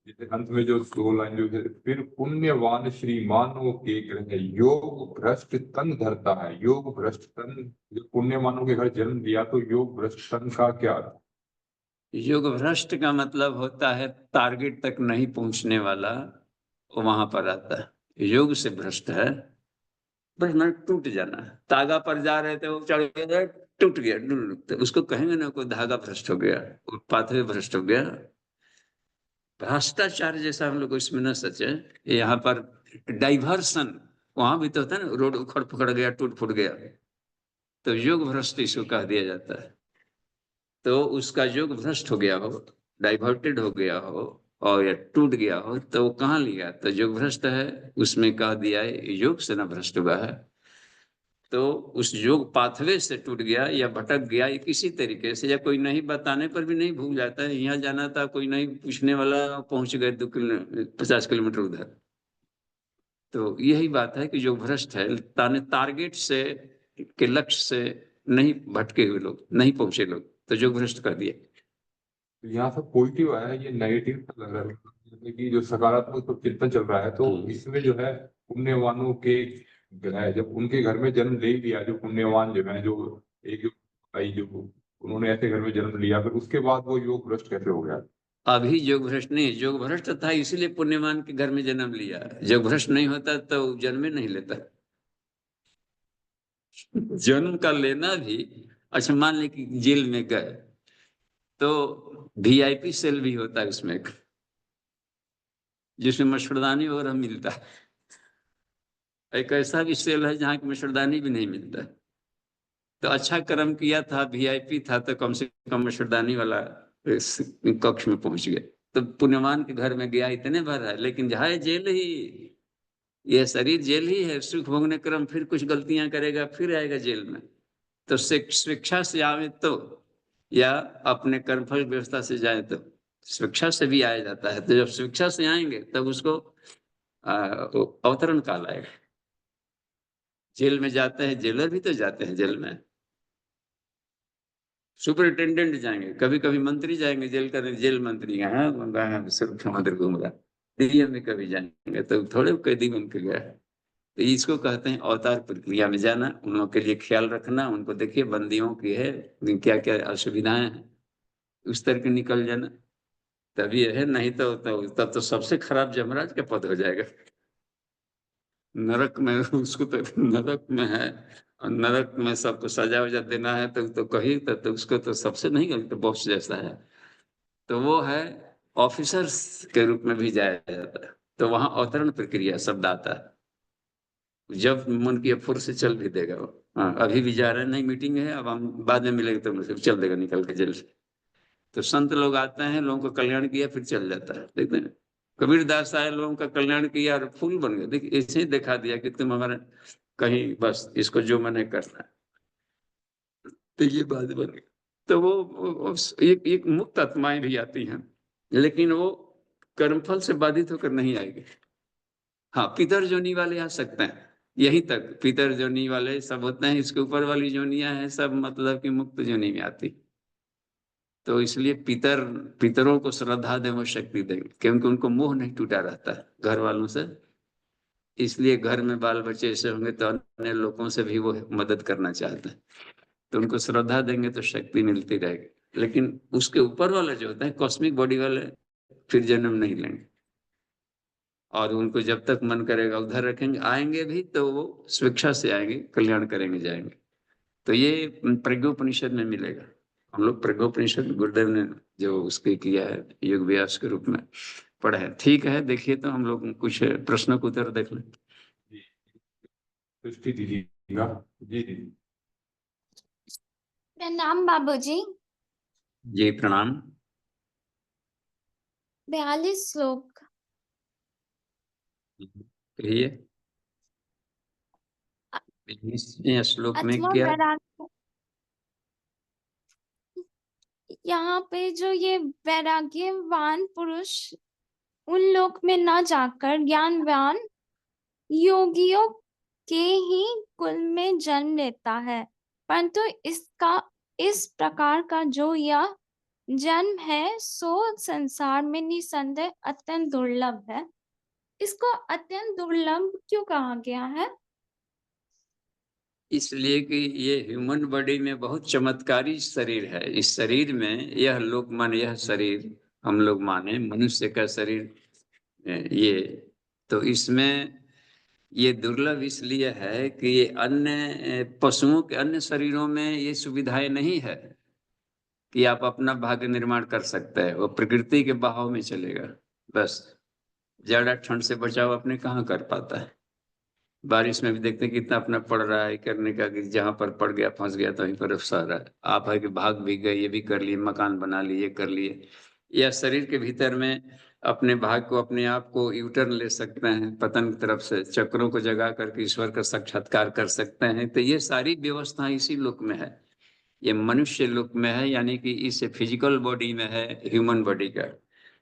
जैसे अंत में जो दो लाइन जो है, फिर पुण्यवान श्रीमानों के ग्रह योग भ्रष्ट तन धरता है। योग भ्रष्ट तन, जो पुण्यवानों के घर जन्म दिया, तो योग भ्रष्ट तन का क्या अर्थ? योग भ्रष्ट का मतलब होता है टारगेट तक नहीं पहुंचने वाला, वो वहां पर आता है। योग से भ्रष्ट है, बस ना टूट जाना है। तागा पर जा रहे थे, वो चढ़ गया, टूट गया, तो उसको कहेंगे ना कोई धागा भ्रष्ट हो गया, पाथवे भ्रष्ट हो गया। भ्रष्टाचार जैसा हम लोग इसमें न सचे। यहाँ पर डाइवर्सन, वहां भी तो होता है ना, रोड उखड़ पकड़ गया, टूट फूट गया, तो योग भ्रष्ट इसको कह दिया जाता है। तो उसका योग भ्रष्ट हो गया हो, डाइवर्टेड हो गया हो, और या टूट गया हो, तो वो कहाँ लिया, तो योग भ्रष्ट है। उसमें कह दिया है योग से न भ्रष्ट हुआ है, तो उस योग पाथवे से टूट गया या भटक गया, या किसी तरीके से, या कोई नहीं बताने पर भी नहीं भूल जाता है। यहाँ जाना था, कोई नहीं पूछने वाला, पहुंच गए 50 किलोमीटर उधर। तो यही बात है कि जो भ्रष्ट है, ताने टारगेट से के लक्ष्य से नहीं भटके हुए लोग, नहीं पहुंचे लोग, तो जो भ्रष्ट कर दिए। तो यहाँ सब पॉजिटिव आया है, ये नेगेटिव लग रहा है। जैसे कि जो सकारात्मक तो चिंतन चल रहा है, तो इसमें जो है पुण्यवानों के ग्रह, जब उनके घर में जन्म ले लिया, जो पुण्यवान जो है, जो एक जो भाई जो उन्होंने ऐसे घर में जन्म लिया, फिर उसके बाद वो योग भ्रष्ट कैसे हो गया? अभी योग भ्रष्ट नहीं, योग भ्रष्ट था इसीलिए पुण्यवान के घर में जन्म लिया। योग भ्रष्ट नहीं होता तो जन्म ही नहीं लेता। जन्म का लेना भी, अच्छा मान ले कि जेल में गए, तो वीआईपी सेल भी होता है उसमें, जिसमें मच्छरदानी वगैरह मिलता है। एक ऐसा भी सेल है जहाँ की मच्छरदानी भी नहीं मिलता। तो अच्छा कर्म किया था, वीआईपी था, तो कम से कम मच्छरदानी वाला इस कक्ष में पहुंच गया। तो पुण्यवान के घर में गया, इतने भर है, लेकिन जहाँ जेल ही, यह शरीर जेल ही है। सुख भोगने क्रम फिर कुछ गलतियां करेगा, फिर आएगा जेल में। तो शिक्षा से आवे तो, या अपने कर्मफल व्यवस्था से जाए तो, शिक्षा से भी आया जाता है। तो जब शिक्षा से आएंगे तब उसको अवतरण काल आएगा। जेल में जाते हैं, जेलर भी तो जाते हैं जेल में, सुपरिटेंडेंट जाएंगे, कभी कभी मंत्री जाएंगे जेल करने, जेल मंत्री यहाँ मुख्यमंत्री घूम रहा, डीएम में कभी जाएंगे, तो थोड़े कैदी बन के गया। तो इसको कहते हैं अवतार प्रक्रिया में जाना, उन लोगों के लिए ख्याल रखना। उनको देखिए बंदियों की है क्या क्या असुविधाएं हैं, उस तरह के निकल जाना, तभी है। नहीं तो तब तो सबसे खराब जमराज का पद हो जाएगा। नरक में उसको तो, नरक में है, और नरक में सबको सजा वजा देना है, तो कही तो उसको तो सबसे नहीं, तो बॉस जैसा है। तो वो है ऑफिसर्स के रूप में भी जाया जाता है। तो वहां अवतरण प्रक्रिया शब्द आता है, जब मन की फुर से चल भी देगा वो। हाँ, अभी भी जा रहे हैं, नहीं मीटिंग है, अब हम बाद में मिलेंगे, तो मुझे चल देगा निकल के जेल से। तो संत लोग आते हैं, लोगों का कल्याण किया, फिर चल जाता है। देखते हैं कबीर दास आए, लोगों का कल्याण किया और फूल बन गए। देखिए ऐसे ही दिखा दिया कि तुम हमारे कहीं, बस इसको जो मैंने करना है, तो ये बात बन गई। तो वो एक मुक्त आत्माएं भी आती हैं, लेकिन वो कर्मफल से बाधित होकर नहीं आएगी। हाँ, पितर जोनी वाले आ सकते हैं, यहीं तक। पितर जोनी वाले सब होते हैं, इसके ऊपर वाली जोनियां हैं सब, मतलब कि मुक्त जोनी में आती। तो इसलिए पितरों को श्रद्धा दें, वो शक्ति देंगे, क्योंकि उनको मोह नहीं टूटा रहता है घर वालों से। इसलिए घर में बाल बच्चे ऐसे होंगे तो अन्य लोगों से भी वो मदद करना चाहते हैं, तो उनको श्रद्धा देंगे तो शक्ति मिलती रहेगी। लेकिन उसके ऊपर वाले जो होते हैं कॉस्मिक बॉडी वाले फिर जन्म नहीं लेंगे, और उनको जब तक मन करेगा उधर रखेंगे, आएंगे भी तो वो स्वेच्छा से आएंगे, कल्याण करेंगे, जाएंगे। तो ये प्रज्ञोपनिषद में मिलेगा। हम लोग प्रज्ञोपनिषद गुरुदेव ने जो उसके किया है योग व्यास के रूप में पढ़ा है। ठीक है, देखिए तो हम लोग कुछ प्रश्नों का उत्तर देख लें। जी, सृष्टि दीजिएगा। जी दीदी। प्रणाम बाबूजी। जी प्रणाम। 42 श्लोक। कहिए, 20वें श्लोक में अथवा क्या? वैराग्य, यहाँ पे जो ये वैराग्यवान पुरुष उन लोक में न जाकर ज्ञानवान योगियों के ही कुल में जन्म लेता है, परंतु इसका इस प्रकार का जो यह जन्म है सो संसार में निसंदेह अत्यंत दुर्लभ है। इसको अत्यंत दुर्लभ क्यों कहा गया है? इसलिए कि ये ह्यूमन बॉडी में बहुत चमत्कारी शरीर है। इस शरीर में यह लोग माने, यह शरीर हम लोग माने मनुष्य का शरीर, ये तो इसमें ये दुर्लभ इसलिए है कि ये अन्य पशुओं के अन्य शरीरों में ये सुविधाएं नहीं है कि आप अपना भाग्य निर्माण कर सकते हैं। वो प्रकृति के बहाव में चलेगा बस। ज्यादा ठंड से बचाव अपने कहाँ कर पाता है। बारिश में भी देखते हैं कितना अपना पड़ रहा है करने का, कि जहां पर पड़ गया फंस गया तो वहीं पर फंसा रहा है। आप है कि भाग भी गए, ये भी कर लिए, मकान बना लिए, ये कर लिए। या शरीर के भीतर में अपने भाग को, अपने आप को यूटर्न ले सकते हैं, पतन की तरफ से चक्रों को जगा करके ईश्वर का साक्षात्कार कर सकते हैं। तो ये सारी व्यवस्था इसी लोक में है, ये मनुष्य लोक में है, यानी कि इस फिजिकल बॉडी में है, ह्यूमन बॉडी का।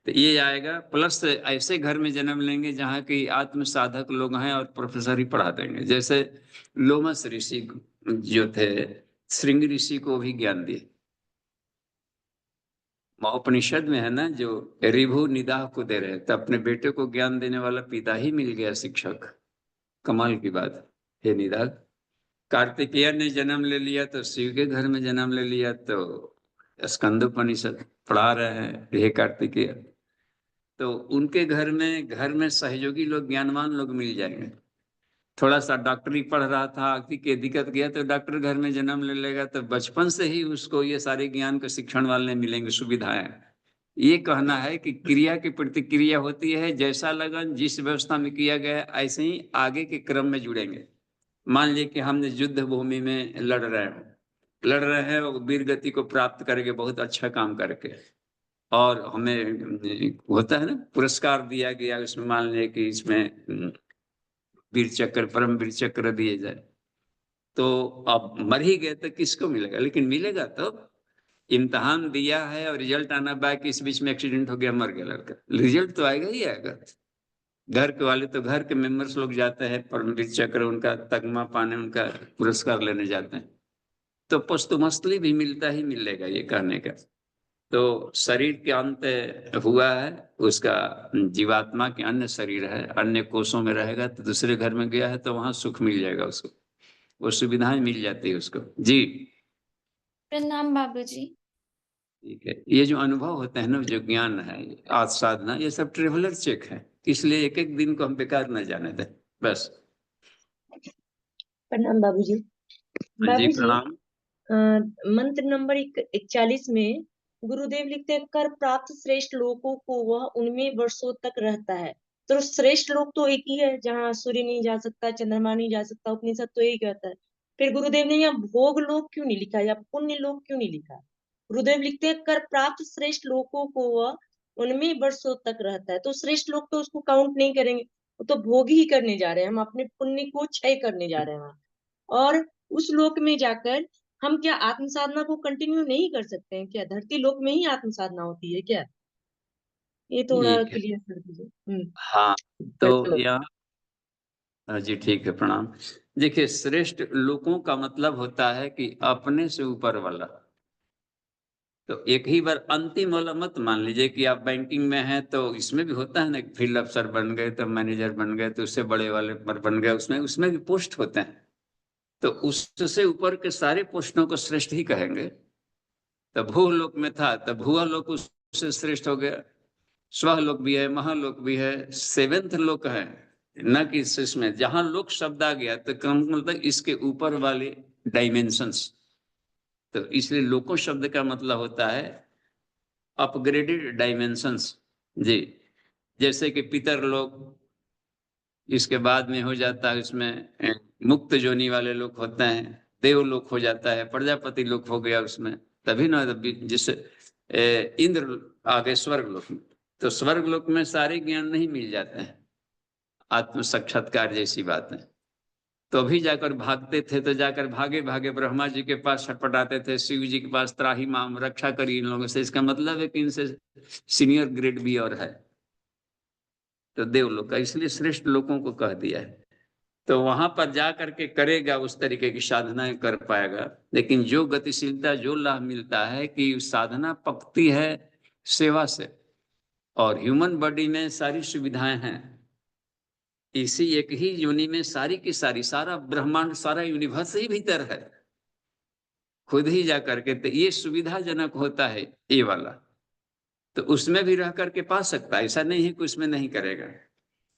तो ये आएगा, प्लस ऐसे घर में जन्म लेंगे जहाँ की आत्म साधक लोग हैं और प्रोफेसर ही पढ़ा देंगे। जैसे लोमस ऋषि जो थे, श्रृंग ऋषि को भी ज्ञान दिए। महाउपनिषद में है ना, जो ऋभु निदाह को दे रहे तो अपने बेटे को ज्ञान देने वाला पिता ही मिल गया शिक्षक। कमाल की बात है निदाह। कार्तिकेय ने जन्म ले लिया तो शिव के घर में जन्म ले लिया, तो स्कंदोपनिषद पढ़ा रहे हैं हे कार्तिकेय। तो उनके घर में सहयोगी लोग, ज्ञानवान लोग मिल जाएंगे। थोड़ा सा डॉक्टरी पढ़ रहा था, आंखी के दिक्कत गया तो डॉक्टर घर में जन्म ले लेगा, तो बचपन से ही उसको ये सारे ज्ञान के शिक्षण वाले मिलेंगे, सुविधाएं। ये कहना है कि क्रिया की प्रतिक्रिया होती है, जैसा लगन जिस व्यवस्था में किया गया ऐसे ही आगे के क्रम में जुड़ेंगे। मान लीजिए कि हमने युद्ध भूमि में लड़ रहे हैं और वीर गति को प्राप्त करके बहुत अच्छा काम करके, और हमें होता है ना पुरस्कार दिया गया, उसमें मान लिया कि इसमें वीर चक्र, परम वीर चक्र दिए जाए, तो अब मर ही गए तो किसको मिलेगा? लेकिन मिलेगा तो इम्तहान दिया है और रिजल्ट आना बैक, इस बीच में एक्सीडेंट हो गया, मर गया लड़का, रिजल्ट तो आएगा ही आएगा। घर के वाले तो, घर के मेंबर्स लोग जाते हैं परमवीर चक्र, उनका तगमा पाने, उनका पुरस्कार लेने जाते हैं। तो पोस्टमसली भी मिलता ही मिलेगा, ये कहने का। तो शरीर के अंत हुआ है उसका, जीवात्मा के अन्य शरीर है, अन्य कोषों में रहेगा, तो दूसरे घर में गया है तो वहां सुख मिल जाएगा उसको, वो सुविधाएं मिल जाती है उसको। जी प्रणाम बाबूजी। ठीक है। ये जो अनुभव होते हैं ना, जो ज्ञान है, आज साधना, ये सब ट्रेवलर चेक है, इसलिए एक एक दिन को हम बेकार न जाने दें बस। प्रणाम बाबूजी। जी बाबूजी, प्रणाम। मंत्र नंबर 41 में गुरुदेव लिखते हैं, कर प्राप्त श्रेष्ठ लोगों को वह उनमें वर्षों तक रहता है। तो श्रेष्ठ लोग तो एक ही है, जहाँ सूर्य नहीं जा सकता, चंद्रमा नहीं जा सकता, उपनिषद तो यही कहता है। फिर गुरुदेव ने यहाँ भोग लोग क्यों नहीं लिखा या पुण्य लोग क्यों नहीं लिखा? गुरुदेव लिखते हैं, कर प्राप्त श्रेष्ठ लोगों को वह उनमें वर्षों तक रहता है। तो श्रेष्ठ लोग तो उसको काउंट नहीं करेंगे, वो तो भोग ही करने जा रहे हैं, हम अपने पुण्य को क्षय करने जा रहे हैं वहाँ। और उस लोक में जाकर हम क्या आत्म साधना को कंटिन्यू नहीं कर सकते हैं? क्या धरती लोक में ही आत्म साधना होती है क्या? ये थोड़ा ठीक है। क्लियर कर दीजिए। हाँ, तो चलो। यहाँ जी ठीक है, प्रणाम। देखिए, श्रेष्ठ लोगों का मतलब होता है कि अपने से ऊपर वाला। तो एक ही बार अंतिम वाला मत मान लीजिए कि आप बैंकिंग में हैं, तो इसमें भी होता है ना, फील्ड अफसर बन गए तो मैनेजर बन गए, तो उससे बड़े वाले पर बन गए, उसमें उसमें भी पोस्ट होते हैं। तो उससे ऊपर के सारे पोस्टों को श्रेष्ठ ही कहेंगे। तो भूलोक में था तो भूलोक उससे श्रेष्ठ हो गया, स्वलोक भी है, महालोक भी है, सेवेंथ लोक है, न कि इसमें जहां लोक शब्द आ गया तो कम मतलब इसके ऊपर वाले डायमेंशंस। तो इसलिए लोको शब्द का मतलब होता है अपग्रेडेड डायमेंशंस जी। जैसे कि पितर लोक, इसके बाद में हो जाता है उसमें मुक्त जोनी वाले लोग होते हैं, देवलोक हो जाता है, प्रजापति लोक हो गया उसमें, तभी ना जिससे इंद्र आगे स्वर्ग लोक में। तो स्वर्ग लोक में सारे ज्ञान नहीं मिल जाते हैं, आत्म साक्षात्कार जैसी बात है। तो अभी जाकर भागते थे, तो जाकर भागे भागे ब्रह्मा जी के पास छटपटाते थे, शिव जी के पास त्राही माम रक्षा करी इन लोगों से। इसका मतलब है कि इनसे सीनियर ग्रेड भी और है, तो देवलोक का इसलिए श्रेष्ठ लोगों को कह दिया है। तो वहां पर जा करके करेगा, उस तरीके की साधनाएं कर पाएगा। लेकिन जो गतिशीलता, जो लाभ मिलता है कि साधना पकती है सेवा से, और ह्यूमन बॉडी में सारी सुविधाएं हैं, इसी एक ही योनि में सारी की सारी, सारा ब्रह्मांड, सारा यूनिवर्स ही भीतर है, खुद ही जा करके। तो ये सुविधाजनक होता है ये वाला, तो उसमें भी रह करके पा सकता है, ऐसा नहीं है कि उसमें नहीं करेगा,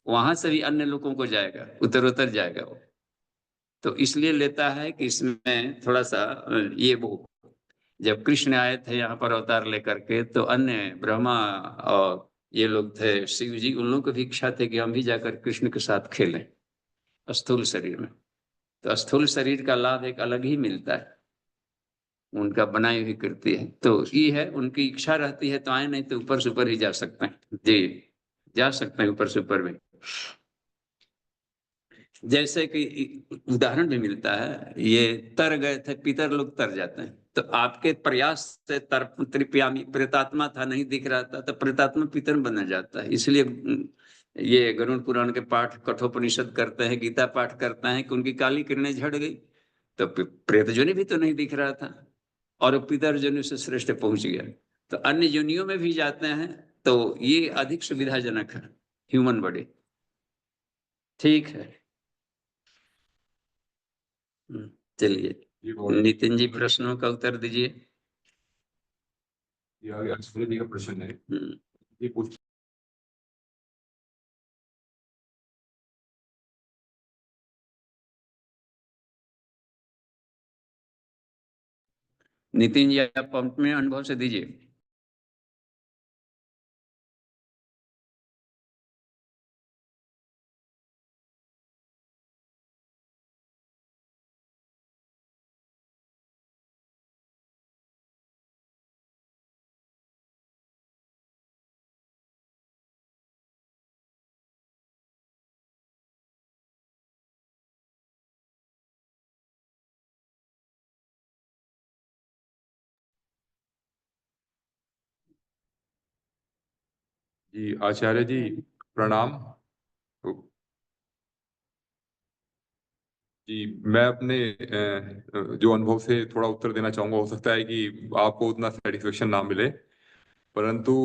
वहां से भी अन्य लोगों को जाएगा, उत्तरोत्तर जाएगा वो। तो इसलिए लेता है कि इसमें थोड़ा सा ये वो, जब कृष्ण आए थे यहाँ पर अवतार लेकर के, तो अन्य ब्रह्मा और ये लोग थे, शिव जी, उन लोगों को भी इच्छा थे कि हम भी जाकर कृष्ण के साथ खेलें स्थूल शरीर में। तो स्थूल शरीर का लाभ एक अलग ही मिलता है, उनका बनाई हुई कृति है। तो ये है, उनकी इच्छा रहती है तो आए, नहीं तो ऊपर से ऊपर ही जा सकते हैं जी, जा सकते हैं ऊपर से ऊपर में। जैसे कि उदाहरण भी मिलता है, ये तर गए थे, पितर लोग तर जाते हैं, तो आपके प्रयास से त्रिप्यामी प्रेतात्मा था, नहीं दिख रहा था, तो प्रेतात्मा पितर बना जाता है। इसलिए ये गरुड़ पुराण के पाठ, कठोपनिषद करते हैं, गीता पाठ करते हैं कि उनकी काली किरणें झड़ गई, तो प्रेत जोनि भी तो नहीं दिख रहा था, और पितर जोनि से श्रेष्ठ पहुंच गया। तो अन्य योनियों में भी जाते हैं, तो ये अधिक सुविधाजनक है ह्यूमन बॉडी। ठीक है, चलिए नितिन जी प्रश्नों का उत्तर दीजिए। ये आगे अश्विनी जी का प्रश्न है, ये पूछ नितिन जी आप अपने अनुभव से दीजिए। जी आचार्य जी प्रणाम। जी मैं अपने जो अनुभव से थोड़ा उत्तर देना चाहूंगा। हो सकता है कि आपको उतना सेटिस्फेक्शन ना मिले, परंतु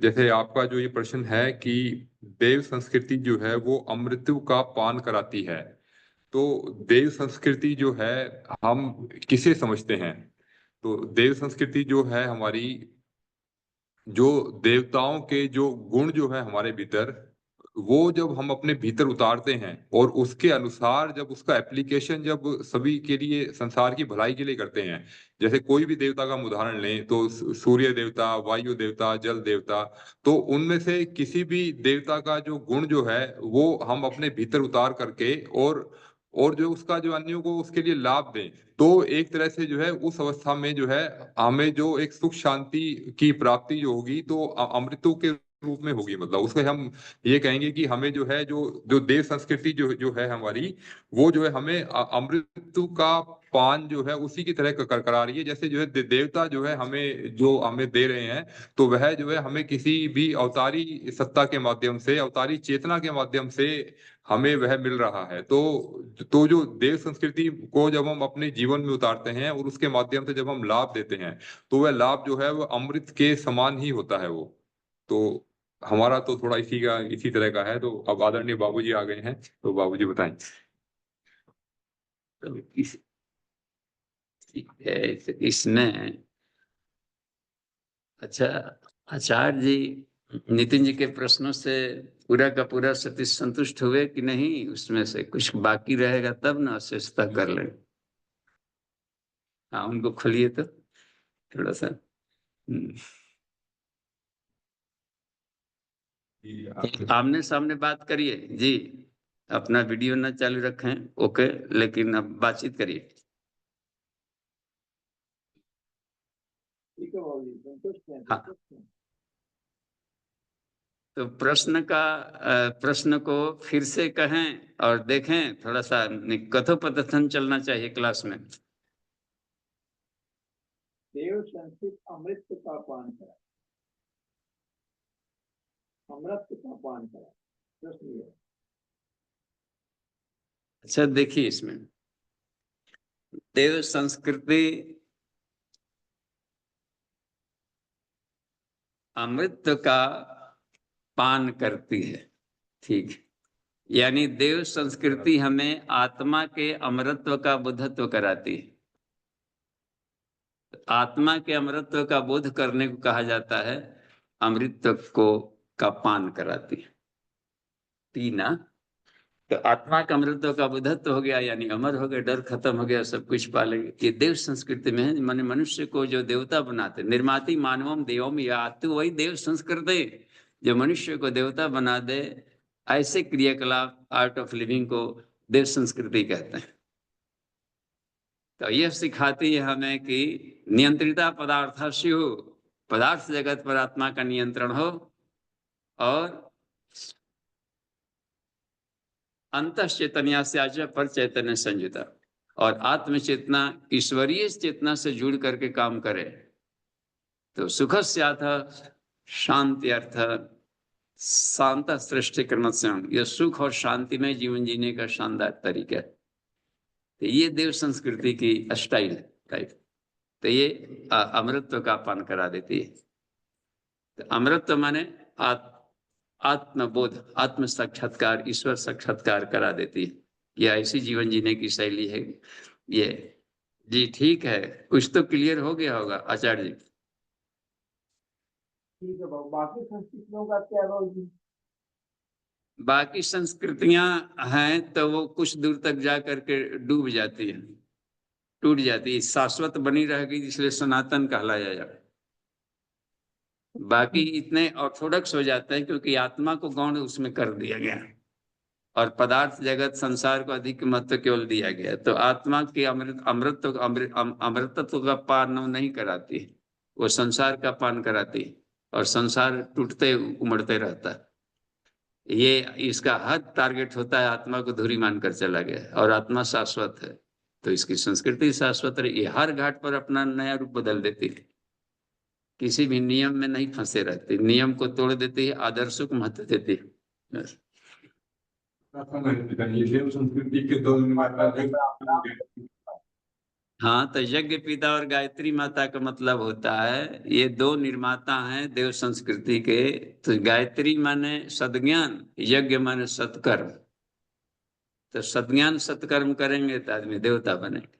जैसे आपका जो ये प्रश्न है कि देव संस्कृति जो है वो अमृत्यु का पान कराती है, तो देव संस्कृति जो है हम किसे समझते हैं? तो देव संस्कृति जो है हमारी, जो देवताओं के जो गुण जो है हमारे भीतर, वो जब हम अपने भीतर उतारते हैं और उसके अनुसार जब उसका एप्लीकेशन जब सभी के लिए, संसार की भलाई के लिए करते हैं। जैसे कोई भी देवता का हम उदाहरण लें तो सूर्य देवता, वायु देवता, जल देवता, तो उनमें से किसी भी देवता का जो गुण जो है वो हम अपने भीतर उतार करके और जो उसका जो अन्यों को उसके लिए लाभ दें, तो एक तरह से जो है उस अवस्था में जो है हमें जो एक सुख शांति की प्राप्ति जो होगी, तो अमृतों के रूप में होगी, मतलब उसको हम ये कहेंगे कि हमें जो है जो जो देव संस्कृति जो जो है हमारी, वो जो है हमें अमृत का पान जो है उसी की तरह करा रही है, जैसे जो है देवता जो है हमें जो हमें दे रहे हैं, तो वह जो है हमें किसी भी अवतारी सत्ता के माध्यम से, अवतारी चेतना के माध्यम से हमें वह मिल रहा है। तो जो देव संस्कृति को जब हम अपने जीवन में उतारते हैं और उसके माध्यम से जब हम लाभ देते हैं, तो वह लाभ जो है वो अमृत के समान ही होता है वो। तो हमारा तो थोड़ा इसी तरह का है। तो अब आदरणीय बाबूजी आ गए हैं, तो बाबूजी बताएं। तो इसमें अच्छा, आचार्य जी नितिन जी के प्रश्नों से पूरा का पूरा सतीश संतुष्ट हुए कि नहीं? उसमें से कुछ बाकी रहेगा तब ना शेषता कर लें। हाँ, उनको खोलिए तो थोड़ा सा। आमने सामने बात करिए जी, अपना वीडियो ना चालू रखें, ओके, लेकिन अब बातचीत करिए। हाँ, तो प्रश्न को फिर से कहें और देखें, थोड़ा सा कथोपकथन चलना चाहिए क्लास में। देव संस्कृत अमृत का पान करा, अमृत का पान करा, प्रश्न ये। अच्छा देखिए, इसमें देव संस्कृति अमृत का पान करती है, ठीक है, यानी देव संस्कृति हमें आत्मा के अमृतत्व का बोधत्व कराती है। आत्मा के अमृतत्व का बोध करने को कहा जाता है अमृत को का पान कराती है, पीना। तो आत्मा का अमृतत्व का बोधत्व हो गया, यानी अमर हो गए, डर खत्म हो गया, सब कुछ पालेंगे। ये देव संस्कृति में है। माने मनुष्य को जो देवता बनाते, निर्माति मानवम देवम या तो वही देव संस्कृति जो मनुष्य को देवता बना दे, ऐसे क्रियाकलाप आर्ट ऑफ लिविंग को देव संस्कृति कहते हैं। तो यह सिखाती है हमें कि नियंत्रिता पदार्थस्य हो, पदार्थ जगत पर आत्मा का नियंत्रण हो, और अंतश्चेतनिया से आज पर चैतन्य संयुता, और आत्म चेतना ईश्वरीय चेतना से जुड़ करके काम करे। तो सुख स्याथ शांति अर्थ शांत सृष्टि कर्म से, यह सुख और शांति में जीवन जीने का शानदार तरीका है। तो ये देव संस्कृति की स्टाइल है, राइट। तो ये अमृतत्व का पान करा देती है। तो अमृतत्व माने आत्मबोध, आत्म साक्षात्कार, ईश्वर साक्षात्कार करा देती है। यह ऐसी जीवन जीने की शैली है ये। जी ठीक है, कुछ तो क्लियर हो गया होगा आचार्य जी। ठीक है बाबू, बाकी संस्कृतियों का क्या रोल है? बाकी संस्कृतियां हैं तो वो कुछ दूर तक जा करके डूब जाती है, टूट जाती है, शाश्वत बनी रहेगी, इसलिए सनातन कहलाया जाए। बाकी इतने ऑर्थोडॉक्स हो जाते हैं क्योंकि आत्मा को गौण उसमें कर दिया गया और पदार्थ जगत संसार को अधिक महत्व केवल दिया गया। तो आत्मा की अमृतत्व का पान नहीं कराती, वो संसार का पान कराती, और संसार टूटते उमड़ते रहता है। ये इसका हद टारगेट होता है, आत्मा को धुरी मानकर चला गया, और आत्मा शाश्वत है, तो इसकी संस्कृति शाश्वत रही। ये हर घाट पर अपना नया रूप बदल देती है, किसी भी नियम में नहीं फंसे रहते, नियम को तोड़ देती है, आदर्शों को महत्व देती है। देव संस्कृति के दो निर्माता, हाँ, तो यज्ञ पिता और गायत्री माता का मतलब होता है, ये दो निर्माता हैं देव संस्कृति के। तो गायत्री माने सद्ज्ञान, यज्ञ माने सत्कर्म। तो सद्ज्ञान सत्कर्म करेंगे तो आदमी देवता बनेंगे।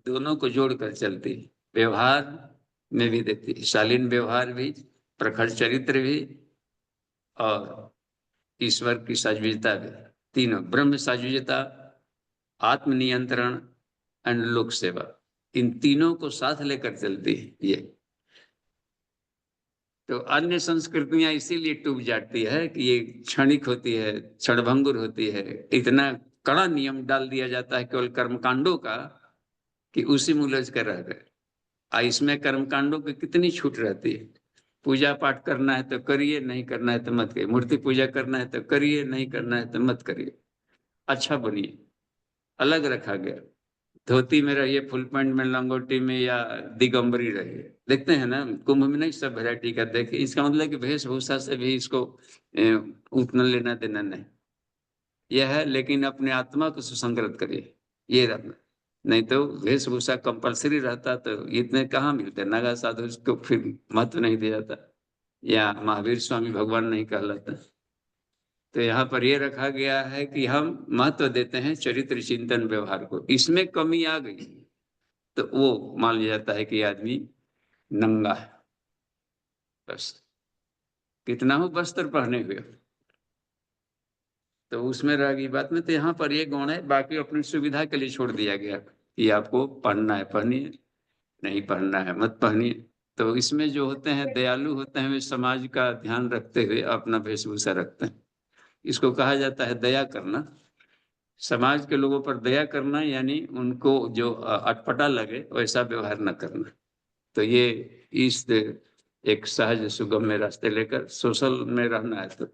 दोनों को जोड़कर चलती, व्यवहार में भी देती, शालीन व्यवहार भी, प्रखर चरित्र भी, और ईश्वर की साजुजता भी। तीनों, ब्रह्म साजुजता, आत्मनियंत्रण एंड लोक सेवा, इन तीनों को साथ लेकर चलती है ये। तो अन्य संस्कृतियां इसीलिए टूट जाती है कि ये क्षणिक होती है, क्षणभंगुर होती है। इतना कड़ा नियम डाल दिया जाता है केवल कर्मकांडों का कि उसी में उलझ कर रह गए। इसमें कर्मकांडों की कितनी छूट रहती है। पूजा पाठ करना है तो करिए, नहीं करना है तो मत करिए। मूर्ति पूजा करना है तो करिए, नहीं करना है तो मत करिए। अच्छा बनिए, अलग रखा गया। धोती में रहिए, फुल पैंट में, लंगोटी में, या दिगंबरी रहिए। देखते हैं ना कुंभ में नहीं सब वैरायटी का देखिए। इसका मतलब कि वेशभूषा से भी इसको उतना लेना देना नहीं। यह है, लेकिन अपने आत्मा को सुसंगत करिए, ये रहना। नहीं तो वेशभूषा कंपलसरी रहता तो इतने कहाँ मिलते, नागा साधु इसको फिर महत्व नहीं दिया जाता, या महावीर स्वामी भगवान नहीं कहलाता। तो यहाँ पर ये रखा गया है कि हम महत्व देते हैं चरित्र चिंतन व्यवहार को। इसमें कमी आ गई तो वो मान लिया जाता है कि आदमी नंगा है, बस कितना हो वस्त्र पहने हुए। तो उसमें रह गई बात में। तो यहाँ पर ये गुण है, बाकी अपनी सुविधा के लिए छोड़ दिया गया कि आपको पहनना है पहनिए, नहीं पहनना है मत पहनिए। तो इसमें जो होते हैं दयालु होते हैं, वे समाज का ध्यान रखते हुए अपना वेशभूषा रखते हैं। इसको कहा जाता है दया करना। समाज के लोगों पर दया करना, यानी उनको जो अटपटा लगे वैसा व्यवहार न करना। तो ये इस एक सहज सुगम्य रास्ते लेकर सोशल में रहना है तो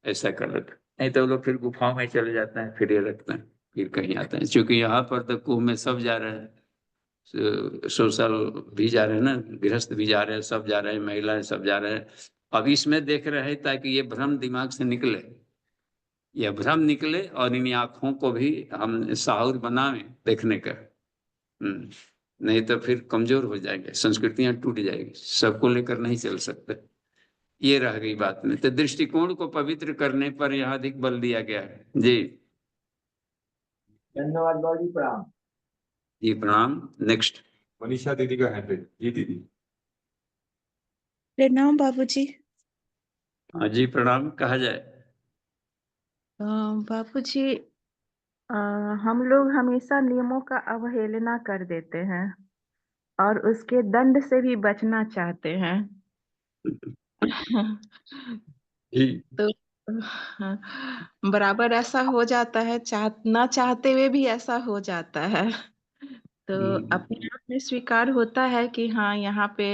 ऐसा कर रखा। नहीं तो लोग फिर गुफाओं में चले जाते हैं, फिर ये रखते हैं, फिर कहीं आते हैं। क्योंकि यहाँ पर तो कुंभ में सब जा रहे हैं, सोशल भी जा रहे हैं ना, गृहस्थ भी जा रहे हैं, सब जा रहे हैं, महिलाएं सब जा रहे हैं। अब इसमें देख रहे हैं ताकि ये भ्रम दिमाग से निकले, यह भ्रम निकले और इन आंखों को भी हम साहुर बनावे देखने का। नहीं तो फिर कमजोर हो जाएंगे, संस्कृतियां टूट जाएगी, सबको लेकर नहीं चल सकते। ये रह गई बात में। तो दृष्टिकोण को पवित्र करने पर यहाँ अधिक बल दिया गया है। जी धन्यवाद बाबूजी, प्रणाम। जी प्रणाम। नेक्स्ट मनीषा दीदी का हैंड रेज। जी दीदी। प्रणाम बाबूजी। हाँ जी प्रणाम। कहा जाए? बाबूजी, हम लोग हमेशा नियमों का अवहेलना कर देते हैं और उसके दंड से भी बचना चाहते हैं। जी तो बराबर ऐसा हो जाता है, ना चाहते हुए भी ऐसा हो जाता है। तो अपने आप में स्वीकार होता है कि हाँ, यहाँ पे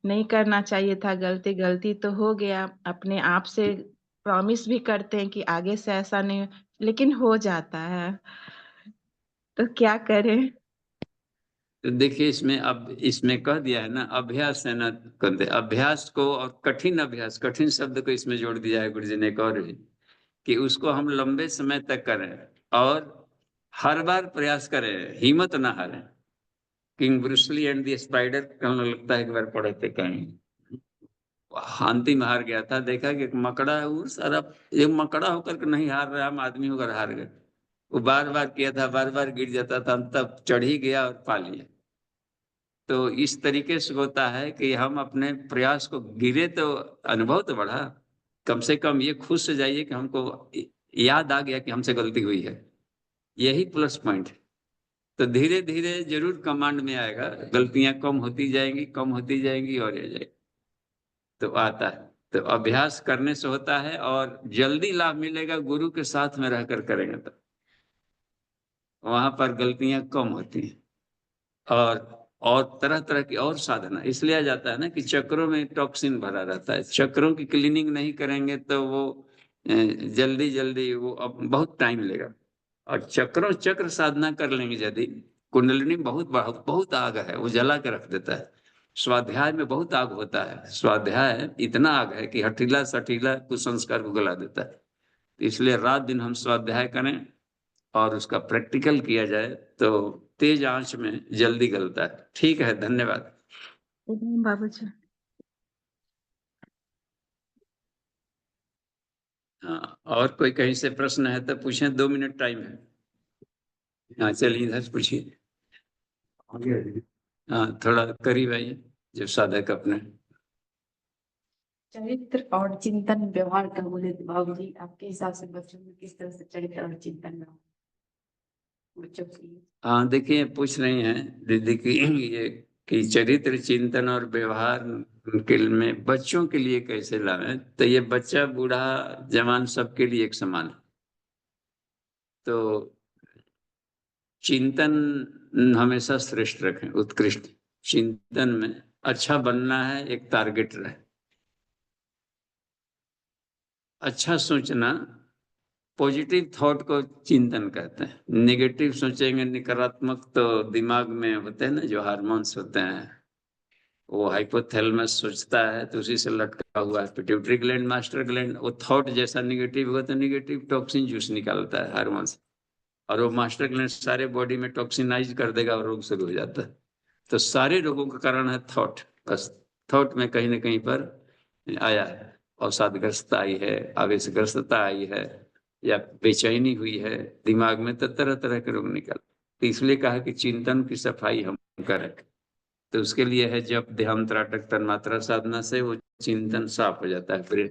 नहीं करना चाहिए था, गलती गलती तो हो गया। अपने आप से प्रॉमिस भी करते हैं कि आगे से ऐसा नहीं, लेकिन हो जाता है। तो क्या करें? तो देखिए, इसमें अब इसमें कह दिया है ना, अभ्यास है ना, कहते अभ्यास को और कठिन अभ्यास, कठिन शब्द को इसमें जोड़ दिया है गुरु जी ने एक और भी, कि उसको हम लंबे समय तक करें और हर बार प्रयास करें, हिम्मत ना हारें। King Bruce Lee and the spider कहने लगता है, एक बार पढ़े थे कहीं, अंतिम हार गया था, देखा कि एक मकड़ा है, वो सारा एक मकड़ा होकर के नहीं हार रहा, हम आदमी होकर हार गए। वो बार बार किया था, बार बार गिर जाता था, तब चढ़ ही गया और पा लिया। तो इस तरीके से होता है कि हम अपने प्रयास को, गिरे तो अनुभव तो बढ़ा, कम से कम ये खुश हो जाइए कि हमको याद आ गया कि हमसे गलती हुई है, यही प्लस पॉइंट है। तो धीरे धीरे जरूर कमांड में आएगा, गलतियां कम होती जाएंगी, कम होती जाएंगी और ये जाएगी, तो आता है। तो अभ्यास करने से होता है और जल्दी लाभ मिलेगा गुरु के साथ में रहकर करेंगे तो वहां पर गलतियां कम होती हैं। और तरह तरह की और साधना इसलिए आ जाता है ना कि चक्रों में टॉक्सिन भरा रहता है, चक्रों की क्लीनिंग नहीं करेंगे तो वो जल्दी जल्दी वो अब बहुत टाइम लेगा। और चक्र साधना कर लेंगे यदि, कुंडलिनी बहुत बहुत बहुत आग है, वो जला के रख देता है। स्वाध्याय में बहुत आग होता है, स्वाध्याय इतना आग है कि हठीला सठीला कुसंस्कार को गला देता है। इसलिए रात दिन हम स्वाध्याय करें और उसका प्रैक्टिकल किया जाए तो तेज आंच में जल्दी गलता है। ठीक है, धन्यवाद। बाबूजी। हाँ, और कोई कहीं से प्रश्न है तो पूछें, 2 मिनट टाइम है। हाँ चलिए, इधर से पूछिए। हाँ थोड़ा करीब आइए, जो साधक अपने। चरित्र और चिंतन व्यवहार का बोले तो बाबूजी, आपके हिसाब से बच्चों में किस तरह से चरित्र और चिंतन व्यवहार बच्चों के लिए? हाँ देखिए, पूछ रही हैं दीदी की ये कि चरित्र चिंतन और व्यवहार के में बच्चों के लिए कैसे लाएं। तो ये बच्चा बूढ़ा जवान सबके लिए एक समान है। तो चिंतन हमेशा श्रेष्ठ रखें, उत्कृष्ट चिंतन में अच्छा बनना है, एक टारगेट रहे। अच्छा सोचना, पॉजिटिव थॉट को चिंतन कहते हैं। नेगेटिव सोचेंगे, नकारात्मक, तो दिमाग में होते हैं ना जो हार्मोन्स होते हैं, वो हाइपोथैलेमस सोचता है तो उसी से लटका हुआ है पिट्यूटरी ग्लैंड, मास्टर ग्लैंड। वो थॉट जैसा नेगेटिव होगा तो नेगेटिव टॉक्सिन जूस निकालता है हार्मोन्स, और वो मास्टर ग्लैंड सारे बॉडी में टॉक्सिनाइज कर देगा और रोग शुरू हो जाता है। तो सारे रोगों का कारण है थॉट। बस थॉट में कहीं ना कहीं पर आया है, अवसादग्रस्तता आई है, आवेशग्रस्तता आई है, या बेचैनी हुई है दिमाग में, तो तरह तरह के रोग निकल। तो इसलिए कहा कि चिंतन की सफाई हम करें। तो उसके लिए है जब ध्यान, त्राटक, तन्मात्रा साधना से वो चिंतन साफ हो जाता है ब्रेन।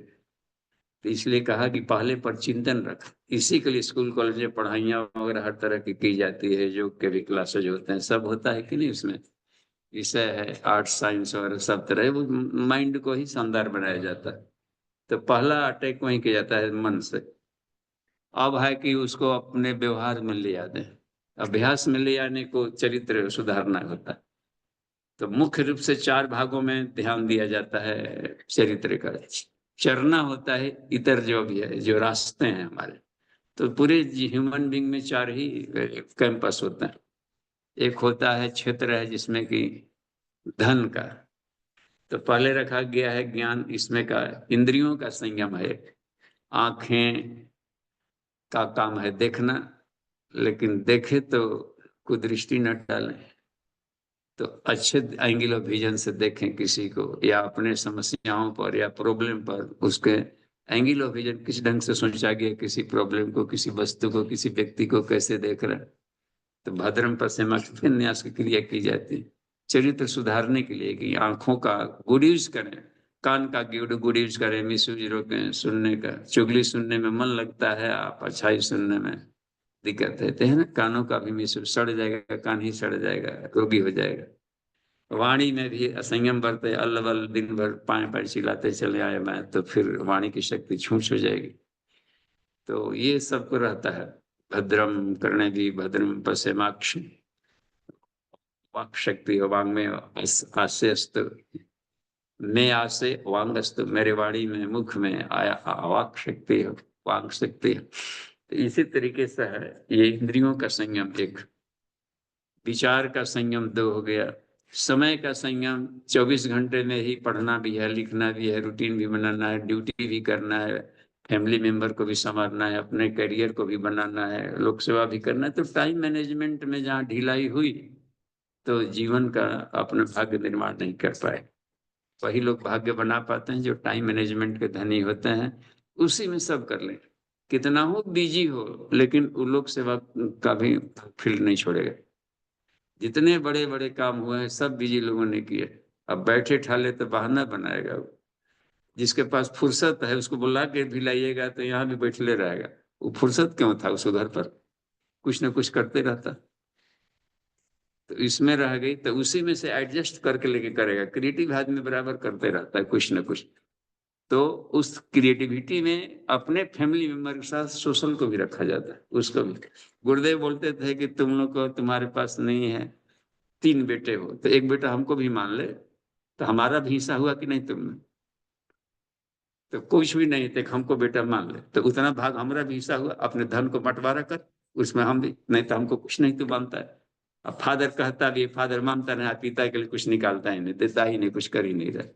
तो इसलिए कहा कि पहले पर चिंतन रख। इसी के लिए स्कूल कॉलेज में पढ़ाइयाँ वगैरह हर तरह की जाती है, योग के भी क्लासेज होते हैं, सब होता है कि नहीं उसमें, विषय है आर्ट साइंस और सब तरह, वो माइंड को ही शानदार बनाया जाता है। तो पहला अटैक वहीं किया जाता है मन से। अब है कि उसको अपने व्यवहार में ले आते हैं, अभ्यास में ले आने को चरित्र सुधारना होता है। तो मुख्य रूप से 4 भागों में ध्यान दिया जाता है चरित्र का। चरना होता है इतर जो भी है, जो रास्ते हैं हमारे। तो पूरे ह्यूमन बीइंग में 4 ही कैंपस होते हैं। एक होता है क्षेत्र है जिसमें कि धन का, तो पहले रखा गया है ज्ञान, इसमें का इंद्रियों का संयम है। आंखें का काम है देखना, लेकिन देखे तो कुदृष्टि न डालें। तो अच्छे एंगल ऑफ विजन से देखें किसी को, या अपने समस्याओं पर या प्रॉब्लम पर उसके एंगल ऑफ विजन किस ढंग से सोचा गया, किसी प्रॉब्लम को, किसी वस्तु को, किसी व्यक्ति को कैसे देख रहे हैं। तो भद्रम पश्चिम न्यास की क्रिया की जाती है चरित्र सुधारने के लिए, कि आंखों का गुड यूज करें, कान का गुड यूज करें, मिस यूज रोकें। सुनने का, चुगली सुनने में मन लगता है, आप अच्छाई सुनने में दिक्कत है ना। कानों का भी मिस सड़ जाएगा, कान ही सड़ जाएगा, रोगी हो जाएगा। वाणी में भी असंयम बरते, अल्लबल दिन भर पाए पाए चिल्लाते चले आए मैं, तो फिर वाणी की शक्ति छूछ हो जाएगी। तो ये सबको रहता है। भद्रम करने भी, भद्रम पश्यमाक्ष, वाक शक्ति हो, वांग में आसे अस्त, मैं आसे वांग अस्त, मेरे वाणी में, मुख में आया वाक शक्ति हो, वांग शक्ति है। तो इसी तरीके से है ये इंद्रियों का संयम एक, विचार का संयम 2 हो गया, समय का संयम, 24 घंटे में ही पढ़ना भी है, लिखना भी है, रूटीन भी बनाना है, ड्यूटी भी करना है, फैमिली मेंबर को भी संभालना है, अपने करियर को भी बनाना है, लोक सेवा भी करना है। तो टाइम मैनेजमेंट में जहाँ ढिलाई हुई तो जीवन का अपना भाग्य निर्माण नहीं कर पाए। वही लोग भाग्य बना पाते हैं जो टाइम मैनेजमेंट के धनी होते हैं। उसी में सब कर लें, कितना हो बिजी हो, लेकिन वो लोग सेवा का भी फील्ड नहीं छोड़ेगा। जितने बड़े बड़े काम हुए हैं सब बिजी लोगों ने किए। अब बैठे ठाले तो बहाना बनाएगा वो। जिसके पास फुर्सत है उसको बुला के भी लाइएगा तो यहाँ भी बैठले रहेगा। वो फुर्सत क्यों था उस उधर पर, कुछ ना कुछ करते रहता। तो इसमें रह गई तो उसी में से एडजस्ट करके लेके करेगा। क्रिएटिव आदमी बराबर करते रहता है कुछ ना कुछ। तो उस क्रिएटिविटी में अपने फैमिली मेंबर के साथ सोशल को भी रखा जाता है, उसको भी। गुरुदेव बोलते थे कि तुम लोग को, तुम्हारे पास नहीं है, 3 बेटे हो तो एक बेटा हमको भी मान ले, तो हमारा भी हिस्सा हुआ कि नहीं तुम में। तो कुछ भी नहीं थे, हमको बेटा मान ले तो उतना भाग हमारा भी हिस्सा हुआ, अपने धन को बंटवारा कर उसमें हम भी, नहीं तो हमको कुछ नहीं तू मानता है। अब फादर कहता भी, फादर मानता नहीं, पिता के लिए कुछ निकालता ही नहीं, देता ही नहीं, कुछ कर ही नहीं रहा।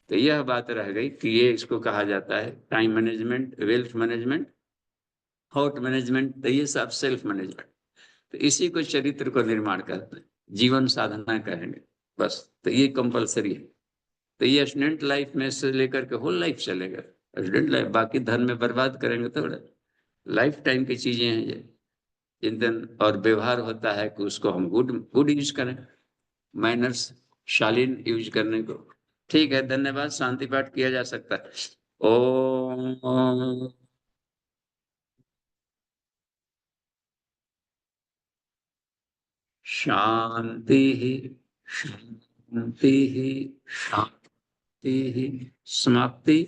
तो यह बात रह गई कि ये इसको कहा जाता है time management, wealth management, thought management. तो ये सब सेल्फ मैनेजमेंट। तो इसी को चरित्र को निर्माण करते हैं, जीवन साधना कहेंगे बस। तो ये कंपलसरी है। तो ये स्टूडेंट लाइफ में से लेकर के होल लाइफ चलेगा। स्टूडेंट लाइफ बाकी धन में बर्बाद करेंगे थोड़ा, लाइफ टाइम की चीजें हैं ये। चिंतन और व्यवहार होता है कि उसको हम गुड गुड यूज करें, मैनर्स, शालीन यूज करने को। ठीक है, धन्यवाद। शांति पाठ किया जा सकता है। ओम शांति शांति शांति समाप्ति।